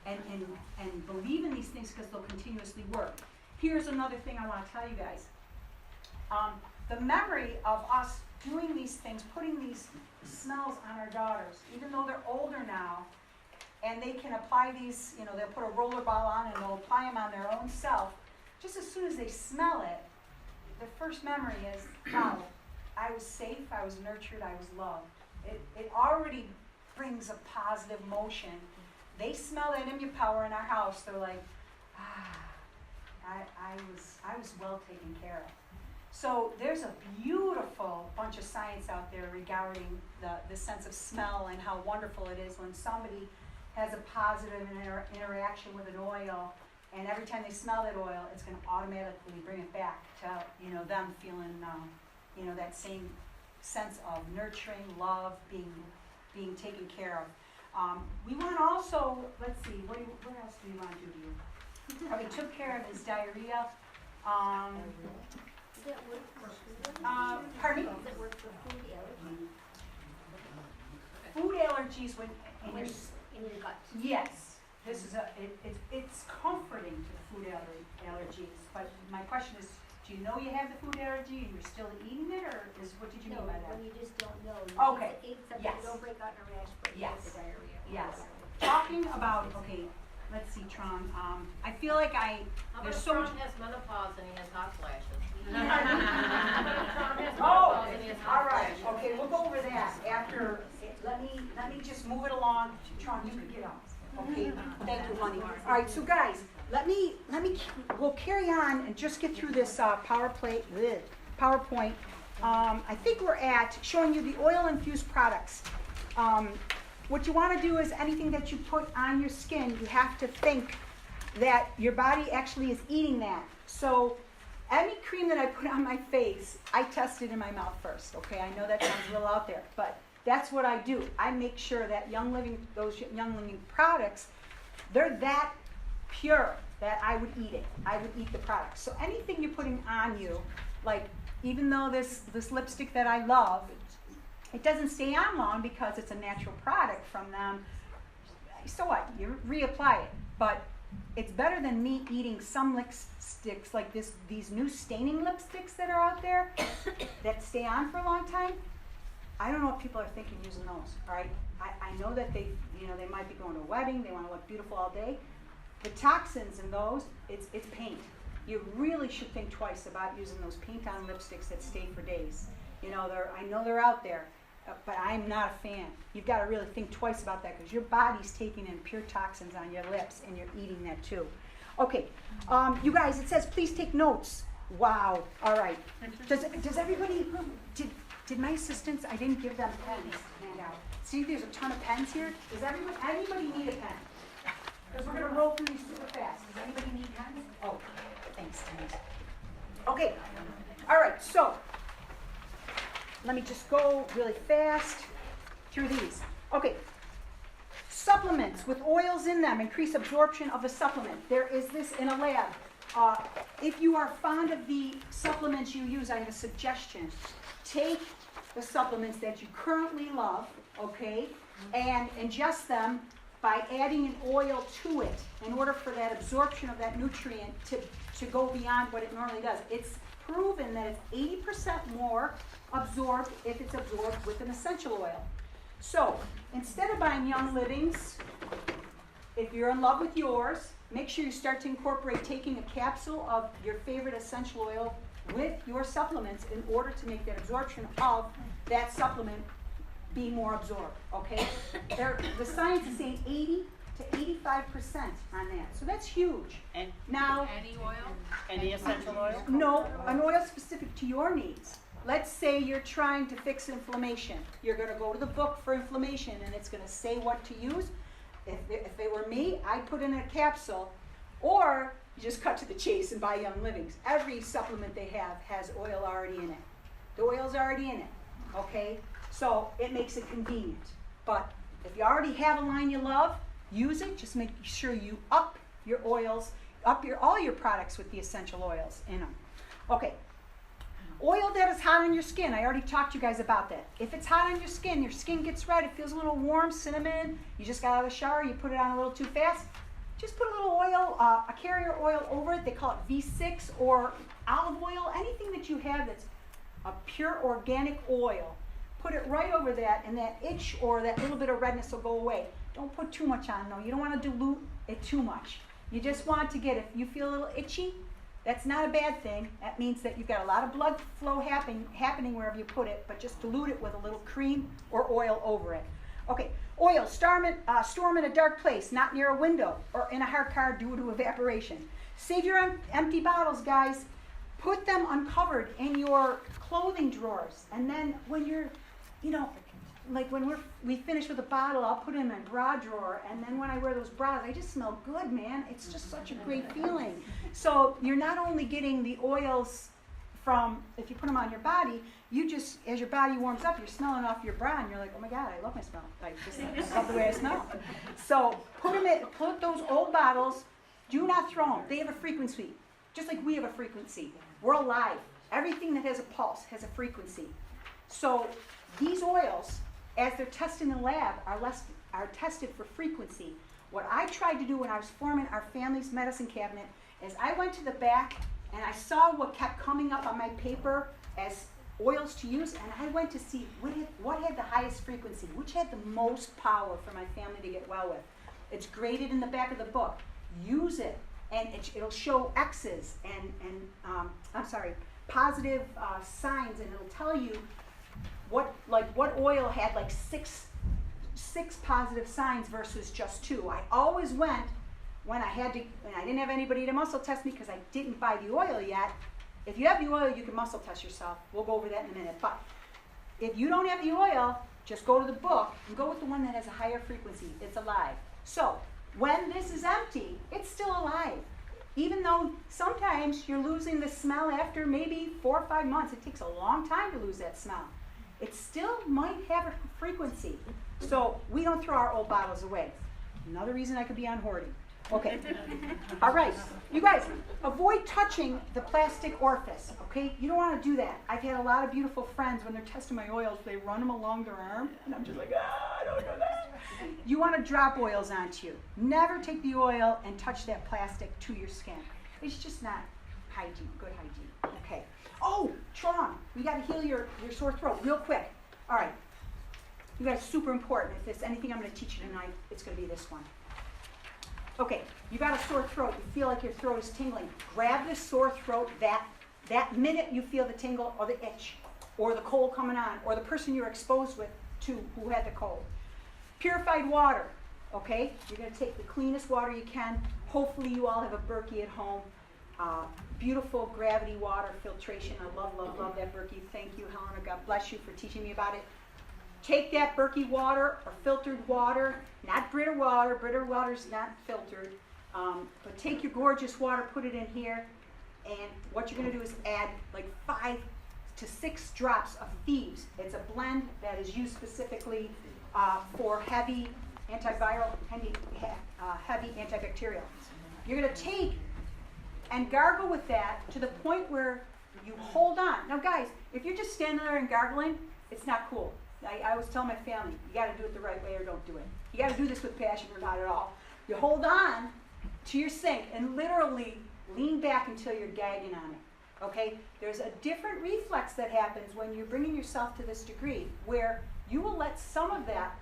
and believe in these things because they'll continuously work. Here's another thing I want to tell you guys. The memory of us doing these things, putting these smells on our daughters, even though they're older now, and they can apply these, they'll put a roller ball on and they'll apply them on their own self. Just as soon as they smell it, the first memory is, wow, I was safe, I was nurtured, I was loved. It already brings a positive motion. They smell that immune power in our house. They're like, I was well taken care of. So there's a beautiful bunch of science out there regarding the sense of smell and how wonderful it is when somebody has a positive interaction with an oil, and every time they smell that oil, it's going to automatically bring it back to them feeling that same sense of nurturing, love, being taken care of. We want to also, let's see, what else do we want to do here? We took care of his diarrhea. Does that work for food? Pardon me? Does it work for food allergy? Food allergies in your gut. Yes, this is it's comforting to the food allergies. But my question is, do you know you have the food allergy and you're still eating it, or what did you mean by that? No, when you just don't know. Okay. Except Yes. you don't break out in a rash, but you have the diarrhea. Yes. Talking about, okay, let's see, Tron. I feel like there's so much. Tron has menopause and he has hot flashes. Oh, all right. Okay, we'll go over that after. Let me just move it along. Tron, you can get up. Okay. Thank you, honey. All right. So guys, we'll carry on and just get through this PowerPoint. I think we're at showing you the oil-infused products. What you want to do is anything that you put on your skin, you have to think that your body actually is eating that. So any cream that I put on my face, I test it in my mouth first. Okay, I know that sounds a little out there, but that's what I do. I make sure that those Young Living products, they're that pure that I would eat it. I would eat the product. So anything you're putting on you, like even though this lipstick that I love, it doesn't stay on long because it's a natural product from them. So what? You reapply it. But it's better than me eating some lipsticks like these new staining lipsticks that are out there that stay on for a long time. I don't know what people are thinking using those. All right? I know that they might be going to a wedding. They want to look beautiful all day. The toxins in those, it's paint. You really should think twice about using those paint-on lipsticks that stay for days. I know they're out there. But I'm not a fan. You've got to really think twice about that because your body's taking in pure toxins on your lips and you're eating that too. Okay, you guys, it says please take notes. Wow. All right. Does everybody? Did my assistants? I didn't give them pens to hand out. See, there's a ton of pens here. Does anybody need a pen? Because we're gonna roll through these super fast. Does anybody need pens? Oh, thanks, Denise. Okay. All right. So. Let me just go really fast through these. Okay. Supplements with oils in them increase absorption of a supplement. There is this in a lab. If you are fond of the supplements you use, I have a suggestion. Take the supplements that you currently love, okay, and ingest them by adding an oil to it in order for that absorption of that nutrient to go beyond what it normally does. It's proven that it's 80% more absorbed if it's absorbed with an essential oil. So instead of buying Young Living's, if you're in love with yours, make sure you start to incorporate taking a capsule of your favorite essential oil with your supplements in order to make that absorption of that supplement be more absorbed, okay? The science is saying 80 to 85% on that, so that's huge. And now, any oil? Any essential oil? No, an oil specific to your needs. Let's say you're trying to fix inflammation. You're going to go to the book for inflammation, and it's going to say what to use. If it were me, I'd put in a capsule, or you just cut to the chase and buy Young Living's. Every supplement they have has oil already in it. The oil's already in it, okay? So it makes it convenient. But if you already have a line you love, use it. Just make sure you up your oils, all your products with the essential oils in them. Okay. Oil that is hot on your skin. I already talked to you guys about that. If it's hot on your skin gets red, it feels a little warm, cinnamon, you just got out of the shower, you put it on a little too fast, just put a little oil, a carrier oil over it. They call it V6 or olive oil, anything that you have that's a pure organic oil. Put it right over that, and that itch or that little bit of redness will go away. Don't put too much on, though. You don't want to dilute it too much. You just want to get, if you feel a little itchy, that's not a bad thing. That means that you've got a lot of blood flow happening wherever you put it, but just dilute it with a little cream or oil over it. Okay, oil, store them in a dark place, not near a window or in a hard car due to evaporation. Save your empty bottles, guys. Put them uncovered in your clothing drawers. And then when you're, like when we finish with a bottle, I'll put it in my bra drawer, and then when I wear those bras, I just smell good, man. It's just such a great feeling. So you're not only getting the oils from, if you put them on your body, you just, as your body warms up, you're smelling off your bra, and you're like, oh my God, I love my smell. I just love the way I smell. So put those old bottles, do not throw them. They have a frequency, just like we have a frequency. We're alive. Everything that has a pulse has a frequency. So these oils, as they're tested in the lab, are tested for frequency. What I tried to do when I was forming our family's medicine cabinet is I went to the back and I saw what kept coming up on my paper as oils to use, and I went to see what had the highest frequency, which had the most power for my family to get well with. It's graded in the back of the book. Use it, and it'll show X's and positive signs, and it'll tell you what oil had like six positive signs versus just 2. I always went when I didn't have anybody to muscle test me because I didn't buy the oil yet. If you have the oil, you can muscle test yourself. We'll go over that in a minute. But if you don't have the oil, just go to the book and go with the one that has a higher frequency. It's alive. So when this is empty, it's still alive. Even though sometimes you're losing the smell after maybe 4 or 5 months. It takes a long time to lose that smell. It still might have a frequency. So we don't throw our old bottles away. Another reason I could be on hoarding. Okay. All right. You guys, avoid touching the plastic orifice, okay? You don't want to do that. I've had a lot of beautiful friends, when they're testing my oils, they run them along their arm, and I'm just like, I don't do that. You want to drop oils onto you. Never take the oil and touch that plastic to your skin. It's just not hygiene, good hygiene. Okay. Oh, Tron, we got to heal your sore throat real quick. All right. You guys, super important. If there's anything I'm going to teach you tonight, it's going to be this one. Okay, you got a sore throat. You feel like your throat is tingling. Grab this sore throat that minute you feel the tingle or the itch or the cold coming on or the person you're exposed to who had the cold. Purified water, okay? You're going to take the cleanest water you can. Hopefully you all have a Berkey at home. Beautiful gravity water filtration. I love, love, love that Berkey. Thank you, Helena. God bless you for teaching me about it. Take that Berkey water or filtered water, not Brita water. Brita water's not filtered. But take your gorgeous water, put it in here, and what you're going to do is add like 5 to 6 drops of Thieves. It's a blend that is used specifically for heavy antiviral, heavy antibacterial. You're going to take and gargle with that to the point where you hold on. Now guys, if you're just standing there and gargling, it's not cool. I always tell my family, you gotta do it the right way or don't do it. You gotta do this with passion or not at all. You hold on to your sink and literally lean back until you're gagging on it, okay? There's a different reflex that happens when you're bringing yourself to this degree where you will let some of that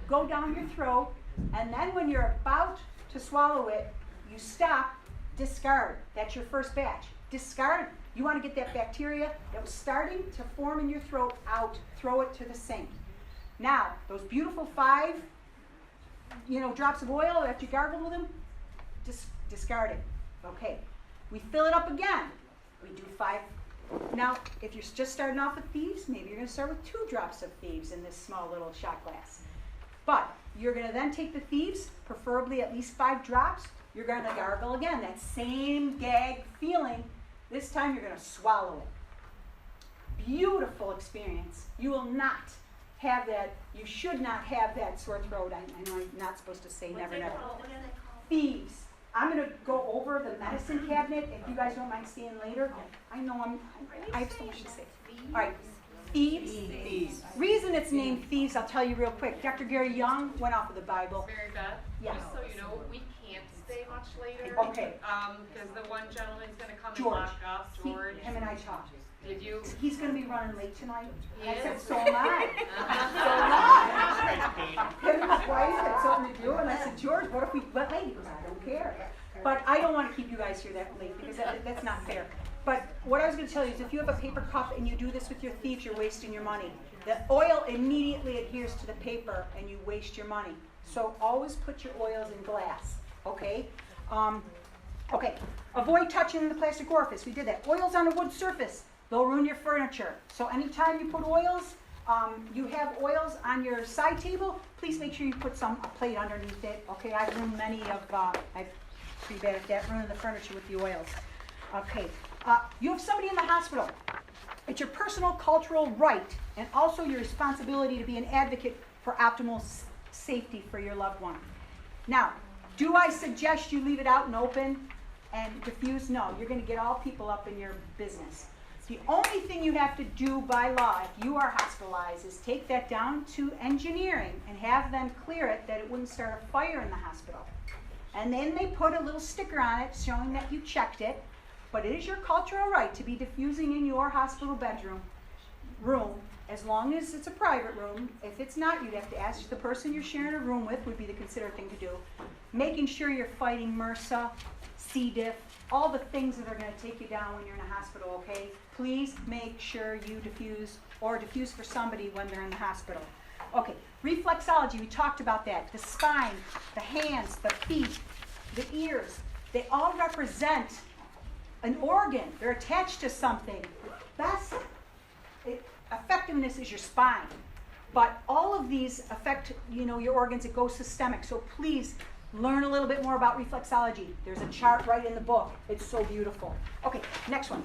go down your throat, and then when you're about to swallow it, you stop, discard. That's your first batch. Discard. You want to get that bacteria that was starting to form in your throat out, throw it to the sink. Now, those beautiful 5, drops of oil after you gargle with them, discard it. Okay. We fill it up again. We do 5. Now, if you're just starting off with thieves, maybe you're going to start with 2 drops of thieves in this small little shot glass. But you're going to then take the thieves, preferably at least 5 drops. You're going to gargle again. That same gag feeling. This time you're going to swallow it. Beautiful experience. You will not have that. You should not have that sore throat. I know I'm not supposed to say never, never. Thieves. I'm going to go over the medicine cabinet if you guys don't mind staying later. I know I have so much to say. All right. Thieves. Reason it's named thieves, I'll tell you real quick. Dr. Gary Young went off of the Bible. Marybeth, yes. Just so you know, we can't stay much later. Okay. Because the one gentleman's going to come George. and lock up. George. Him and I talked. Did you? He's going to be running late tonight. He I is? said, so am I. So am I. Him and his wife had something to do, and I said, George, what if we went late? He goes, I don't care. But I don't want to keep you guys here that late because that's not fair. But what I was going to tell you is if you have a paper cup and you do this with your thieves, you're wasting your money. The oil immediately adheres to the paper and you waste your money. So always put your oils in glass, okay? Okay, avoid touching the plastic orifice. We did that. Oils on a wood surface, they'll ruin your furniture. So anytime you put oils, you have oils on your side table, please make sure you put a plate underneath it. Okay, I've ruined many of, I'm pretty bad at that, ruining the furniture with the oils. Okay, you have somebody in the hospital. It's your personal cultural right and also your responsibility to be an advocate for optimal safety for your loved one. Now, do I suggest you leave it out and open and diffuse? No, you're going to get all people up in your business. The only thing you have to do by law if you are hospitalized is take that down to engineering and have them clear it that it wouldn't start a fire in the hospital. And then they put a little sticker on it showing that you checked it. But it is your cultural right to be diffusing in your hospital room, as long as it's a private room. If it's not, you'd have to ask the person you're sharing a room with would be the considered thing to do. Making sure you're fighting MRSA, C. diff, all the things that are going to take you down when you're in a hospital, okay? Please make sure you diffuse or diffuse for somebody when they're in the hospital. Okay, reflexology, we talked about that. The spine, the hands, the feet, the ears, they all represent an organ. They're attached to something. Best effectiveness is your spine. But all of these affect, your organs. It goes systemic. So please learn a little bit more about reflexology. There's a chart right in the book. It's so beautiful. Okay, next one.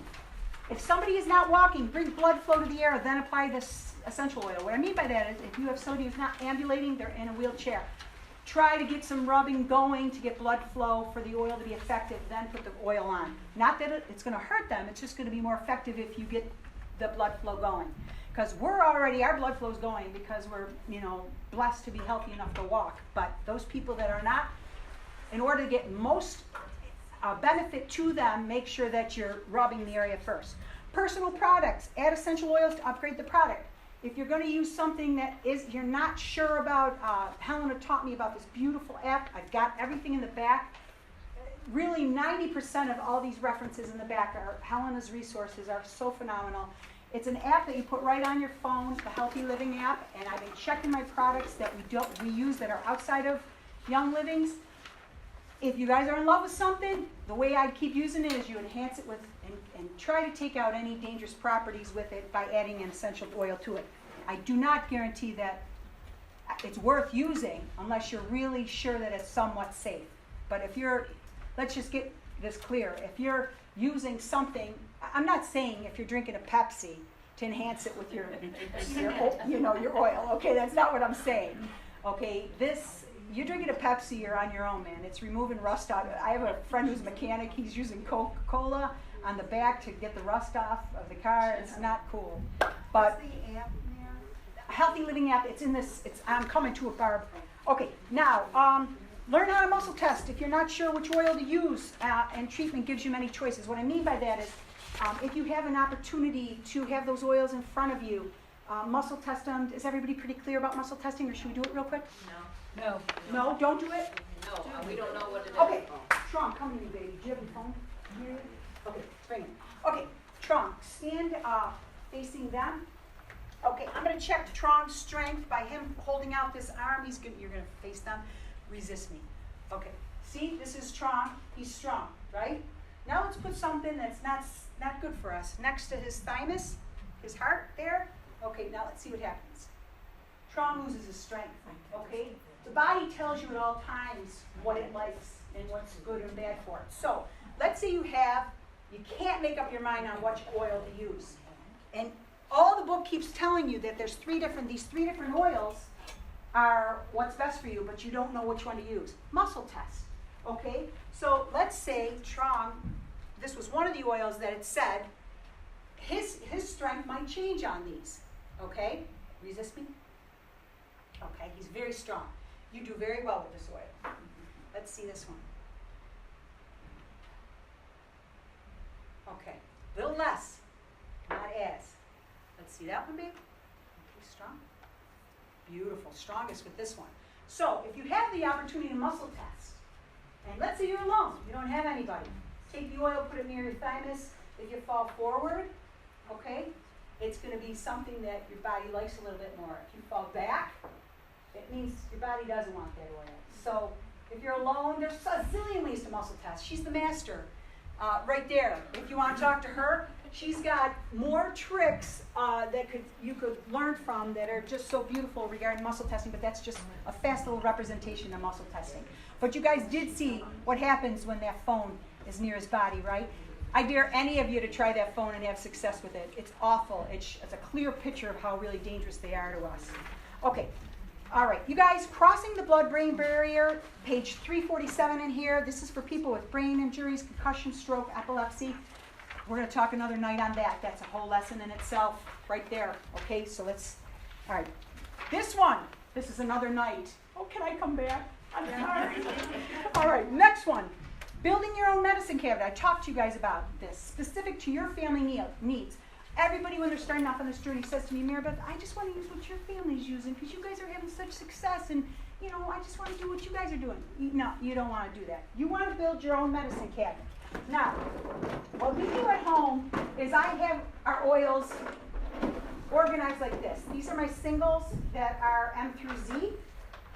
If somebody is not walking, bring blood flow to the air, then apply this essential oil. What I mean by that is if you have somebody who's not ambulating, they're in a wheelchair. Try to get some rubbing going to get blood flow for the oil to be effective, then put the oil on. Not that it's going to hurt them, it's just going to be more effective if you get the blood flow going. Because our blood flow is going because we're, blessed to be healthy enough to walk. But those people that are not, in order to get most benefit to them, make sure that you're rubbing the area first. Personal products, add essential oils to upgrade the product. If you're going to use something that you're not sure about, Helena taught me about this beautiful app. I've got everything in the back. Really, 90% of all these references in the back are Helena's resources are so phenomenal. It's an app that you put right on your phone, the Healthy Living app, and I've been checking my products that we use that are outside of Young Livings. If you guys are in love with something, the way I keep using it is you enhance it with and try to take out any dangerous properties with it by adding an essential oil to it. I do not guarantee that it's worth using unless you're really sure that it's somewhat safe. But let's just get this clear. If you're using something, I'm not saying if you're drinking a Pepsi to enhance it with your oil. Okay, that's not what I'm saying. Okay, you're drinking a Pepsi, you're on your own, man. It's removing rust out. I have a friend who's a mechanic. He's using Coca-Cola on the back to get the rust off of the car. It's not cool. But What's the app, Mary? Healthy Living app, it's in this, I'm coming to it, Barb. Okay, now, learn how to muscle test. If you're not sure which oil to use, and treatment gives you many choices. What I mean by that is, if you have an opportunity to have those oils in front of you, muscle test them. Is everybody pretty clear about muscle testing, or should we do it real quick? No. No, don't do it? No, we don't know what it is. Okay, Tron, come to me, baby. Do you have your phone? Here? Okay, bring it. Okay, Tron, stand facing them. Okay, I'm going to check Tron's strength by him holding out this arm. You're going to face them. Resist me. Okay, see, this is Tron. He's strong, right? Now let's put something that's not good for us next to his thymus, his heart there. Okay, now let's see what happens. Tron loses his strength, okay? The body tells you at all times what it likes and what's good and bad for it. So let's say you can't make up your mind on which oil to use. And all the book keeps telling you that these three different oils are what's best for you, but you don't know which one to use. Muscle test, okay? So let's say Tron, this was one of the oils that it said, his strength might change on these, okay? Resist me? Okay, he's very strong. You do very well with this oil. Let's see this one. Okay, a little less, not as. Let's see that one, babe. Okay, strong. Beautiful, strongest with this one. So if you have the opportunity to muscle test, and let's say you're alone, you don't have anybody, take the oil, put it near your thymus. If you fall forward, okay, it's going to be something that your body likes a little bit more. If you fall back, it means your body doesn't want that oil. So if you're alone, there's a zillion ways to muscle test. She's the master right there. If you want to talk to her, she's got more tricks that you could learn from that are just so beautiful regarding muscle testing, but that's just a fast little representation of muscle testing. But you guys did see what happens when that phone is near his body, right? I dare any of you to try that phone and have success with it. It's awful. It's a clear picture of how really dangerous they are to us. Okay. All right, you guys, crossing the blood-brain barrier, page 347 in here. This is for people with brain injuries, concussion, stroke, epilepsy. We're going to talk another night on that. That's a whole lesson in itself right there. Okay, so all right. This is another night. Oh, can I come back? I'm sorry. All right, next one. Building your own medicine cabinet. I talked to you guys about this, specific to your family needs. Everybody, when they're starting off on this journey, says to me, Marybeth, I just want to use what your family's using because you guys are having such success, and I just want to do what you guys are doing. No, you don't want to do that. You want to build your own medicine cabinet. Now, what we do at home is I have our oils organized like this. These are my singles that are M through Z,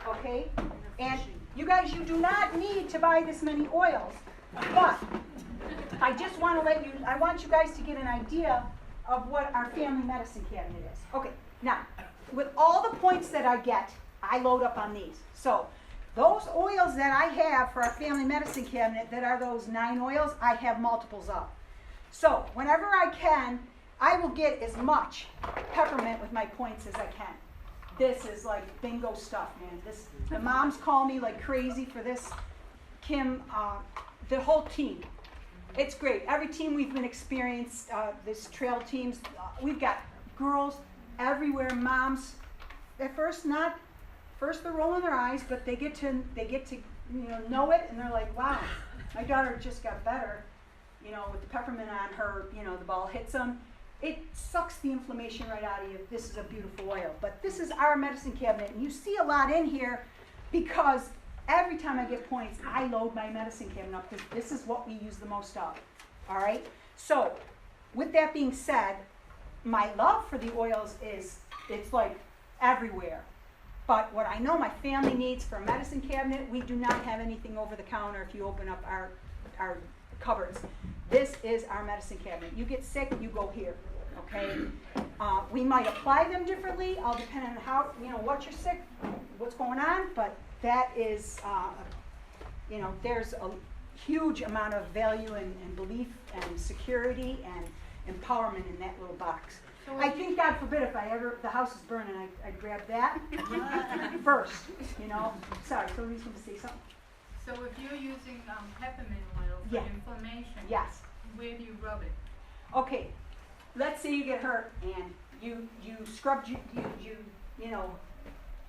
okay? And you guys, you do not need to buy this many oils, but I just want to I want you guys to get an idea of what our family medicine cabinet is. Okay, now, with all the points that I get, I load up on these. So, those oils that I have for our family medicine cabinet, that are those 9 oils, I have multiples of. So, whenever I can, I will get as much peppermint with my points as I can. This is like bingo stuff, man. The moms call me like crazy for this. Kim, the whole team. It's great. Every team we've been experienced, this trail teams, we've got girls everywhere, moms. At first they're rolling their eyes, but they get to know it, and they're like, wow, my daughter just got better, with the peppermint on her, the ball hits them. It sucks the inflammation right out of you. This is a beautiful oil. But this is our medicine cabinet, and you see a lot in here because every time I get points, I load my medicine cabinet up because this is what we use the most of. All right? So, with that being said, my love for the oils it's like everywhere. But what I know my family needs for a medicine cabinet, we do not have anything over the counter if you open up our cupboards. This is our medicine cabinet. You get sick, you go here. Okay? We might apply them differently, all depending on how, what you're sick, what's going on, but that is, there's a huge amount of value and belief and security and empowerment in that little box. So I think, God forbid, if the house is burning, I'd grab that first, Sorry, so we just want to say something. So if you're using peppermint oil for inflammation, yes, where do you rub it? Okay, let's say you get hurt and you scrubbed, you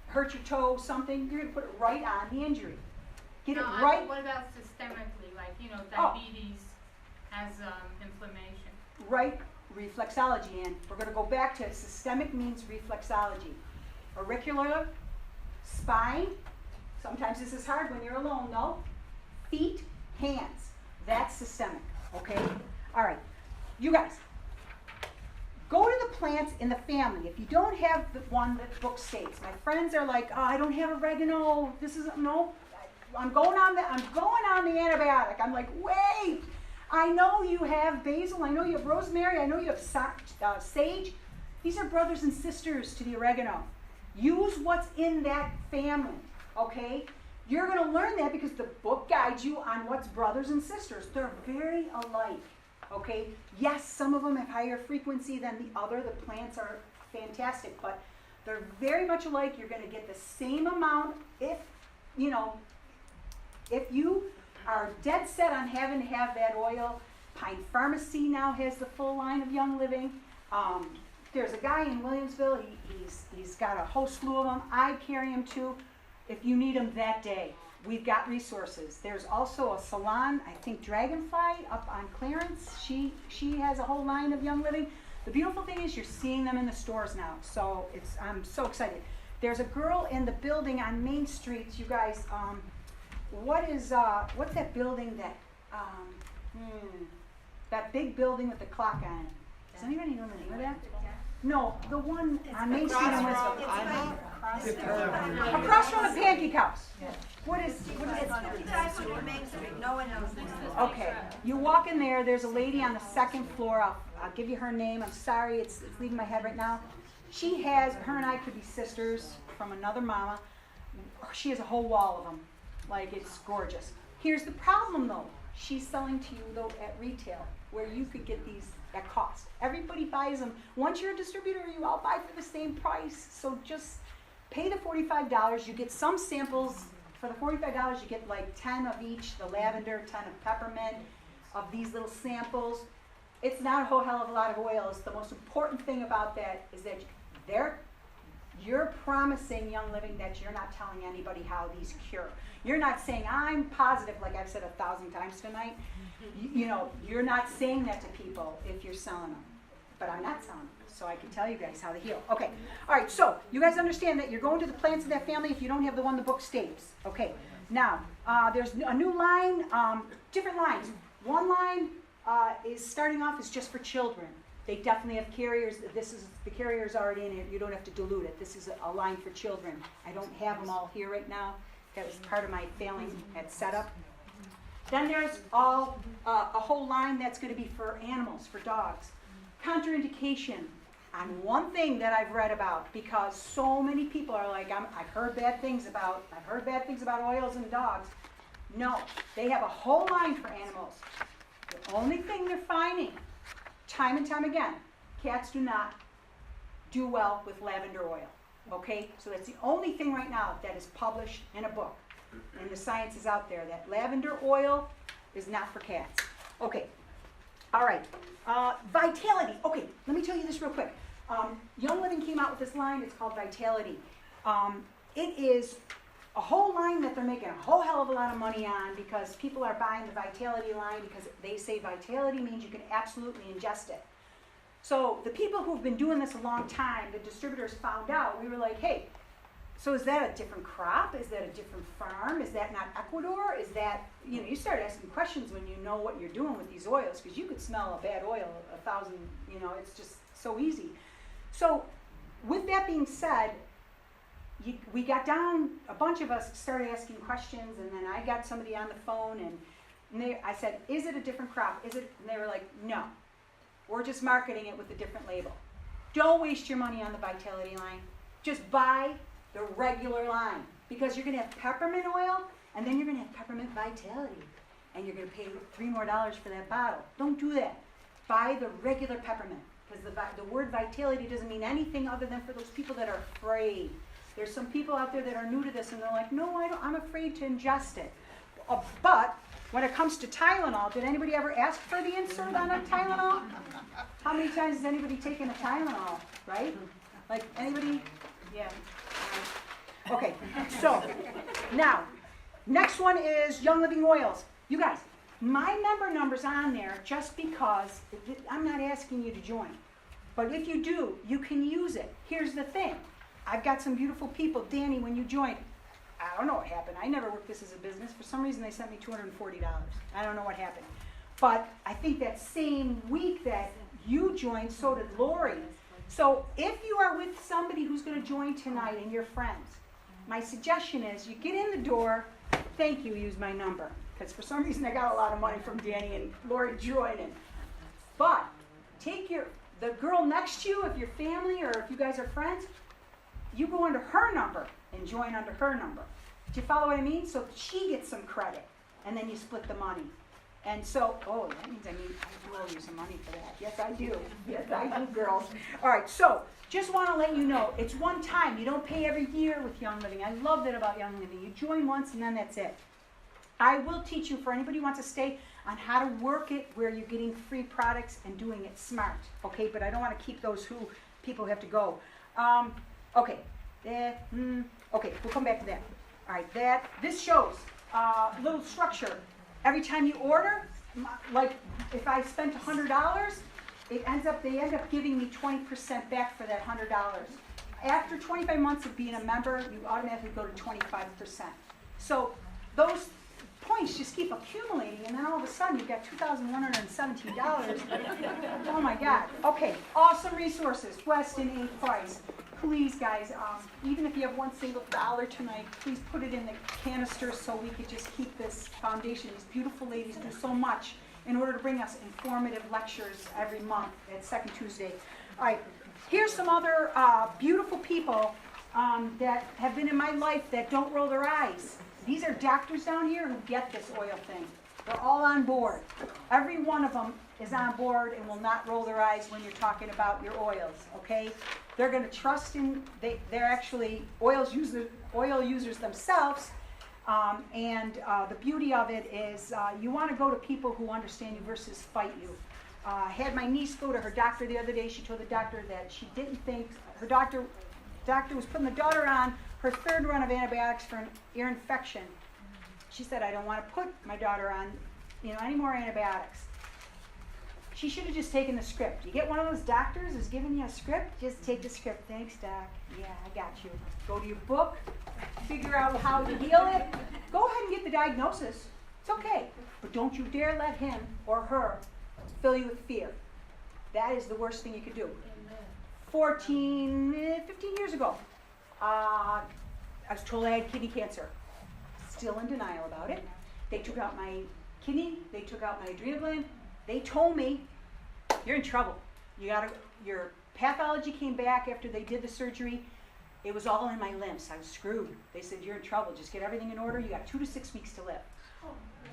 hurt your toe, something, you're gonna put it right on the injury. Get it No, right. What about systemically, like, Oh. diabetes has inflammation? Right reflexology, and we're gonna go back to systemic means reflexology. Auricular, spine, sometimes this is hard when you're alone, no? Feet, hands, that's systemic, okay? All right, you guys, go to the plants in the family. If you don't have the one that the book states, my friends are like, oh, I don't have oregano, this is, no, I'm going on the antibiotic. I'm like, wait, I know you have basil, I know you have rosemary, I know you have sage. These are brothers and sisters to the oregano. Use what's in that family, okay? You're going to learn that because the book guides you on what's brothers and sisters. They're very alike, okay? Yes, some of them have higher frequency than the other. The plants are fantastic, but they're very much alike. You're going to get the same amount if you are dead set on having to have that oil. Pine Pharmacy now has the full line of Young Living. There's a guy in Williamsville, he's got a whole slew of them. I carry them too if you need them that day. We've got resources. There's also a salon, I think Dragonfly up on Clarence. She has a whole line of Young Living. The beautiful thing is you're seeing them in the stores now, so I'm so excited. There's a girl in the building on Main Street, you guys, what's that building that big building with the clock on it? Does anybody know the name of that? No, the one on Main Street in Weston. Across from the Pancake House. What is it? No one knows this. Okay, you walk in there, there's a lady on the second floor, I'll give you her name, I'm sorry, it's leaving my head right now. Her and I could be sisters from another mama. She has a whole wall of them, like it's gorgeous. Here's the problem though, she's selling to you though at retail, where you could get these at cost. Everybody buys them. Once you're a distributor, you all buy for the same price. So just pay the $45. You get some samples. For the $45, you get like 10 of each, the lavender, 10 of peppermint, of these little samples. It's not a whole hell of a lot of oils. The most important thing about that is that you're promising Young Living that you're not telling anybody how these cure. You're not saying, I'm positive, like I've said 1,000 times tonight. You're not saying that to people if you're selling them. But I'm not selling them, so I can tell you guys how they heal. Okay, all right, so you guys understand that you're going to the plants of that family if you don't have the one the book states. Okay, now, there's a new line, different lines. One line is starting off as just for children. They definitely have carriers. The carrier's already in it. You don't have to dilute it. This is a line for children. I don't have them all here right now. That was part of my failing at setup. Then there's a whole line that's going to be for animals, for dogs. Contraindication on one thing that I've read about, because so many people are like, I've heard bad things about oils and dogs. No, they have a whole line for animals. The only thing they're finding, time and time again, cats do not do well with lavender oil. Okay, so that's the only thing right now that is published in a book, and the science is out there that lavender oil is not for cats. Okay, all right, Vitality. Okay, let me tell you this real quick. Young Living came out with this line. It's called Vitality. It is a whole line that they're making a whole hell of a lot of money on because people are buying the Vitality line because they say Vitality means you can absolutely ingest it. So the people who've been doing this a long time, the distributors found out, we were like, hey, so is that a different crop? Is that a different farm? Is that not Ecuador? Is that, you start asking questions when you know what you're doing with these oils, because you could smell a bad oil 1,000, it's just so easy. So with that being said, we got down, a bunch of us started asking questions, and then I got somebody on the phone, and I said, is it a different crop? And they were like, no. We're just marketing it with a different label. Don't waste your money on the Vitality line. Just buy the regular line, because you're going to have peppermint oil, and then you're going to have peppermint Vitality, and you're going to pay $3 more for that bottle. Don't do that. Buy the regular peppermint, because the word Vitality doesn't mean anything other than for those people that are afraid. There's some people out there that are new to this, and they're like, no, I'm afraid to ingest it. But when it comes to Tylenol, did anybody ever ask for the insert on a Tylenol? How many times has anybody taken a Tylenol, right? Like, anybody? Yeah. Okay, so now, next one is Young Living Oils. You guys, my member number's on there just because I'm not asking you to join. But if you do, you can use it. Here's the thing. I've got some beautiful people. Danny, when you joined, I don't know what happened. I never worked this as a business. For some reason, they sent me $240. I don't know what happened. But I think that same week that you joined, so did Lori. So if you are with somebody who's going to join tonight and your friends, my suggestion is you get in the door, thank you, use my number. Because for some reason I got a lot of money from Danny and Lori joining. But take the girl next to you, if you're family or if you guys are friends, you go under her number and join under her number. Do you follow what I mean? So she gets some credit and then you split the money. And so, that means I do owe you some money for that. Yes, I do. Yes, I do, girls. All right, so just want to let you know, it's one time. You don't pay every year with Young Living. I love that about Young Living. You join once and then that's it. I will teach you, for anybody who wants to stay, on how to work it where you're getting free products and doing it smart. Okay, but I don't want to keep those people who have to go. Okay, okay, we'll come back to that. All right, this shows a little structure. Every time you order, like if I spent $100, they end up giving me 20% back for that $100. After 25 months of being a member, you automatically go to 25%. So those points just keep accumulating, and then all of a sudden you've got $2,117. Oh my God. Okay, awesome resources. Weston A. Price. Please, guys, even if you have one single dollar tonight, please put it in the canister so we could just keep this foundation. These beautiful ladies do so much in order to bring us informative lectures every month at second Tuesday. All right, here's some other beautiful people that have been in my life that don't roll their eyes. These are doctors down here who get this oil thing. They're all on board. Every one of them is on board and will not roll their eyes when you're talking about your oils, okay? They're going to trust in, they're actually oil users themselves, and the beauty of it is you want to go to people who understand you versus fight you. I had my niece go to her doctor the other day. She told the doctor that she didn't think, her doctor was putting the daughter on her third run of antibiotics for an ear infection. She said, I don't want to put my daughter on, any more antibiotics. She should have just taken the script. You get one of those doctors who's giving you a script, just take the script. Thanks, doc. Yeah, I got you. Go to your book, figure out how to heal it. Go ahead and get the diagnosis. It's okay. But don't you dare let him or her fill you with fear. That is the worst thing you could do. 15 years ago, I was told I had kidney cancer. Still in denial about it. They took out my kidney. They took out my adrenal gland. They told me, you're in trouble. Your pathology came back after they did the surgery. It was all in my limbs. I was screwed. They said, you're in trouble. Just get everything in order. You got 2 to 6 weeks to live.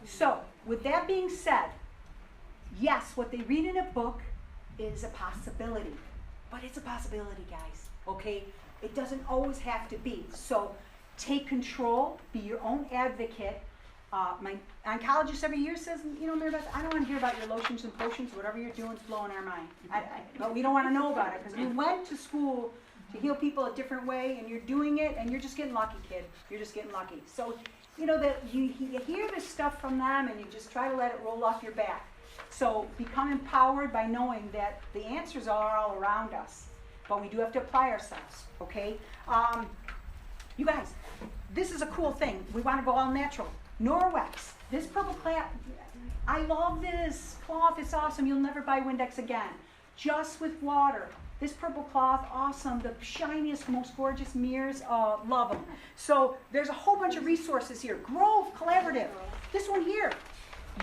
So, with that being said, yes, what they read in a book is a possibility. But it's a possibility, guys. Okay? It doesn't always have to be. So, take control. Be your own advocate. My oncologist every year says, Marybeth, I don't want to hear about your lotions and potions. Whatever you're doing is blowing our mind. But we don't want to know about it because we went to school to heal people a different way, and you're doing it, and you're just getting lucky, kid. You're just getting lucky. So, that you hear this stuff from them, and you just try to let it roll off your back. So become empowered by knowing that the answers are all around us, but we do have to apply ourselves, okay? You guys, this is a cool thing. We want to go all natural. Norwex, this purple cloth, I love this cloth. It's awesome. You'll never buy Windex again. Just with water. This purple cloth, awesome. The shiniest, most gorgeous mirrors, love them. So there's a whole bunch of resources here. Grove Collaborative. This one here.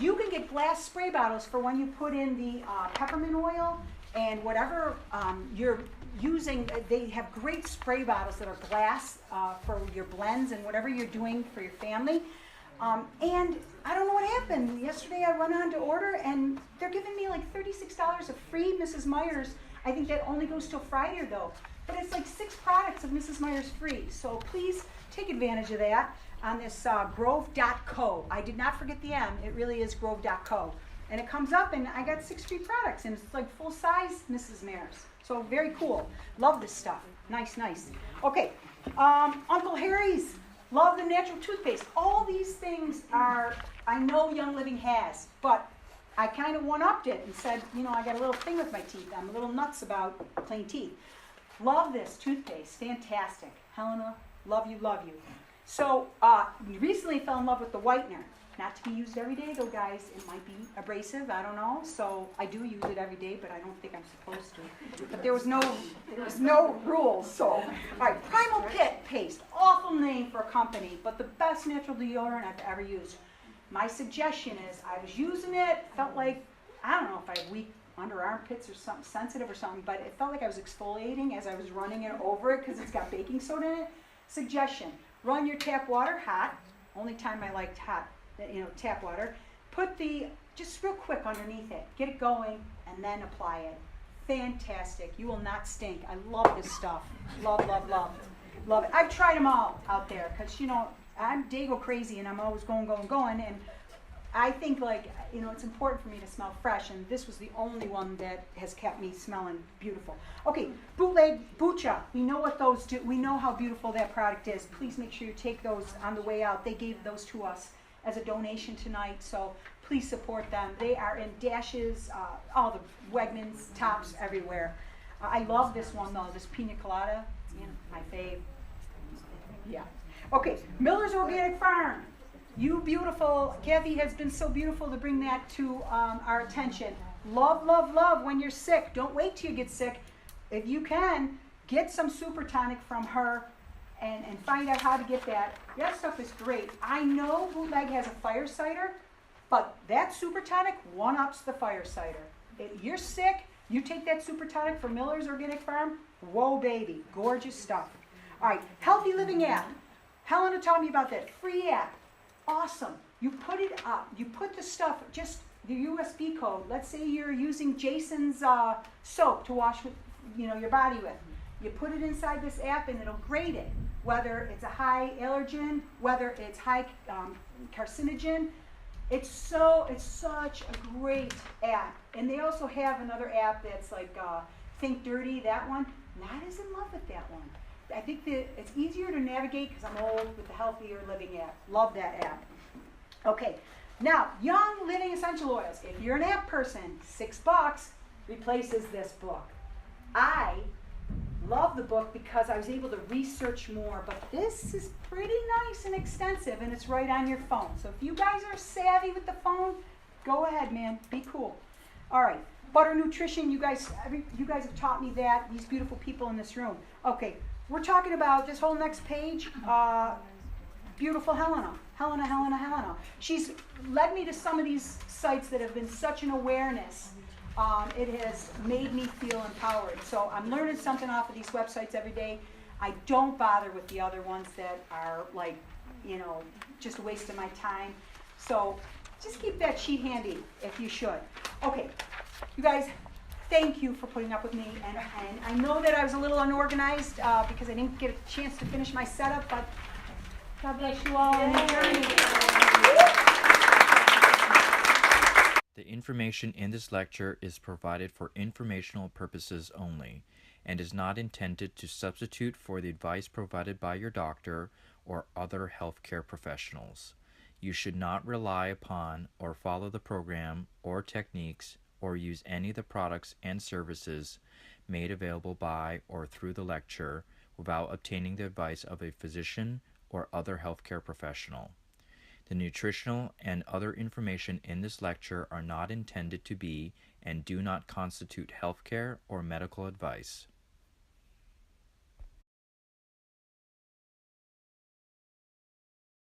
You can get glass spray bottles for when you put in the peppermint oil and whatever you're using. They have great spray bottles that are glass for your blends and whatever you're doing for your family. And I don't know what happened. Yesterday I went on to order and they're giving me like $36 of free Mrs. Meyer's. I think that only goes till Friday though. But it's like 6 products of Mrs. Meyer's free. So please take advantage of that on this grove.co. I did not forget the M. It really is grove.co. And it comes up, and I got 6 free products, and it's like full size Mrs. Mare's. So very cool. Love this stuff. Nice, nice. Okay, Uncle Harry's. Love the natural toothpaste. All these things are, I know Young Living has, but I kind of one-upped it and said, you know, I got a little thing with my teeth. I'm a little nuts about clean teeth. Love this toothpaste. Fantastic. Helena, love you, love you. So, recently fell in love with the whitener. Not to be used every day, though, guys. It might be abrasive. I don't know. So I do use it every day, but I don't think I'm supposed to. But there was no rules. So, all right, Primal Pit paste. Awful name for a company, but the best natural deodorant I've ever used. My suggestion is, I was using it, felt like, I don't know if I have weak under armpits or something sensitive or something, but it felt like I was exfoliating as I was running it over it because it's got baking soda in it. Suggestion: run your tap water hot. Only time I liked hot. Tap water, put just real quick underneath it, get it going, and then apply it. Fantastic. You will not stink. I love this stuff. Love, love, love. Love it. I've tried them all out there because, I'm Dago crazy and I'm always going, and I think, it's important for me to smell fresh, and this was the only one that has kept me smelling beautiful. Okay, Bootleg Bucha. We know what those do. We know how beautiful that product is. Please make sure you take those on the way out. They gave those to us as a donation tonight, so please support them. They are in dashes, all the Wegmans, Tops, everywhere. I love this one though, this Pina Colada, my fave. Yeah. Okay, Miller's Organic Farm. You beautiful. Kathy has been so beautiful to bring that to our attention. Love, love, love when you're sick. Don't wait till you get sick. If you can, get some super tonic from her and find out how to get that. That stuff is great. I know Bootleg has a fire cider, but that super tonic one-ups the fire cider. If you're sick, you take that super tonic from Miller's Organic Farm. Whoa, baby. Gorgeous stuff. All right, Healthy Living app. Helena taught me about that. Free app. Awesome. You put it up. You put the stuff, just the USB code. Let's say you're using Jason's soap to wash with, your body with. You put it inside this app and it'll grade it, whether it's a high allergen, whether it's high carcinogen. It's such a great app. And they also have another app that's like Think Dirty, that one. Not as in love with that one. I think that it's easier to navigate because I'm old with the Healthier Living app. Love that app. Okay, now Young Living Essential Oils. If you're an app person, $6 replaces this book. I love the book because I was able to research more, but this is pretty nice and extensive, and it's right on your phone. So if you guys are savvy with the phone, go ahead, man. Be cool. All right, Butter Nutrition. You guys have taught me that. These beautiful people in this room. Okay. We're talking about this whole next page, beautiful Helena. She's led me to some of these sites that have been such an awareness. It has made me feel empowered. So I'm learning something off of these websites every day. I don't bother with the other ones that are just a waste of my time. So just keep that sheet handy if you should. Okay, you guys, thank you for putting up with me, and I know that I was a little unorganized because I didn't get a chance to finish my setup, but God bless you all and your journey. The information in this lecture is provided for informational purposes only and is not intended to substitute for the advice provided by your doctor or other healthcare professionals. You should not rely upon or follow the program or techniques or use any of the products and services made available by or through the lecture without obtaining the advice of a physician or other healthcare professional. The nutritional and other information in this lecture are not intended to be and do not constitute healthcare or medical advice.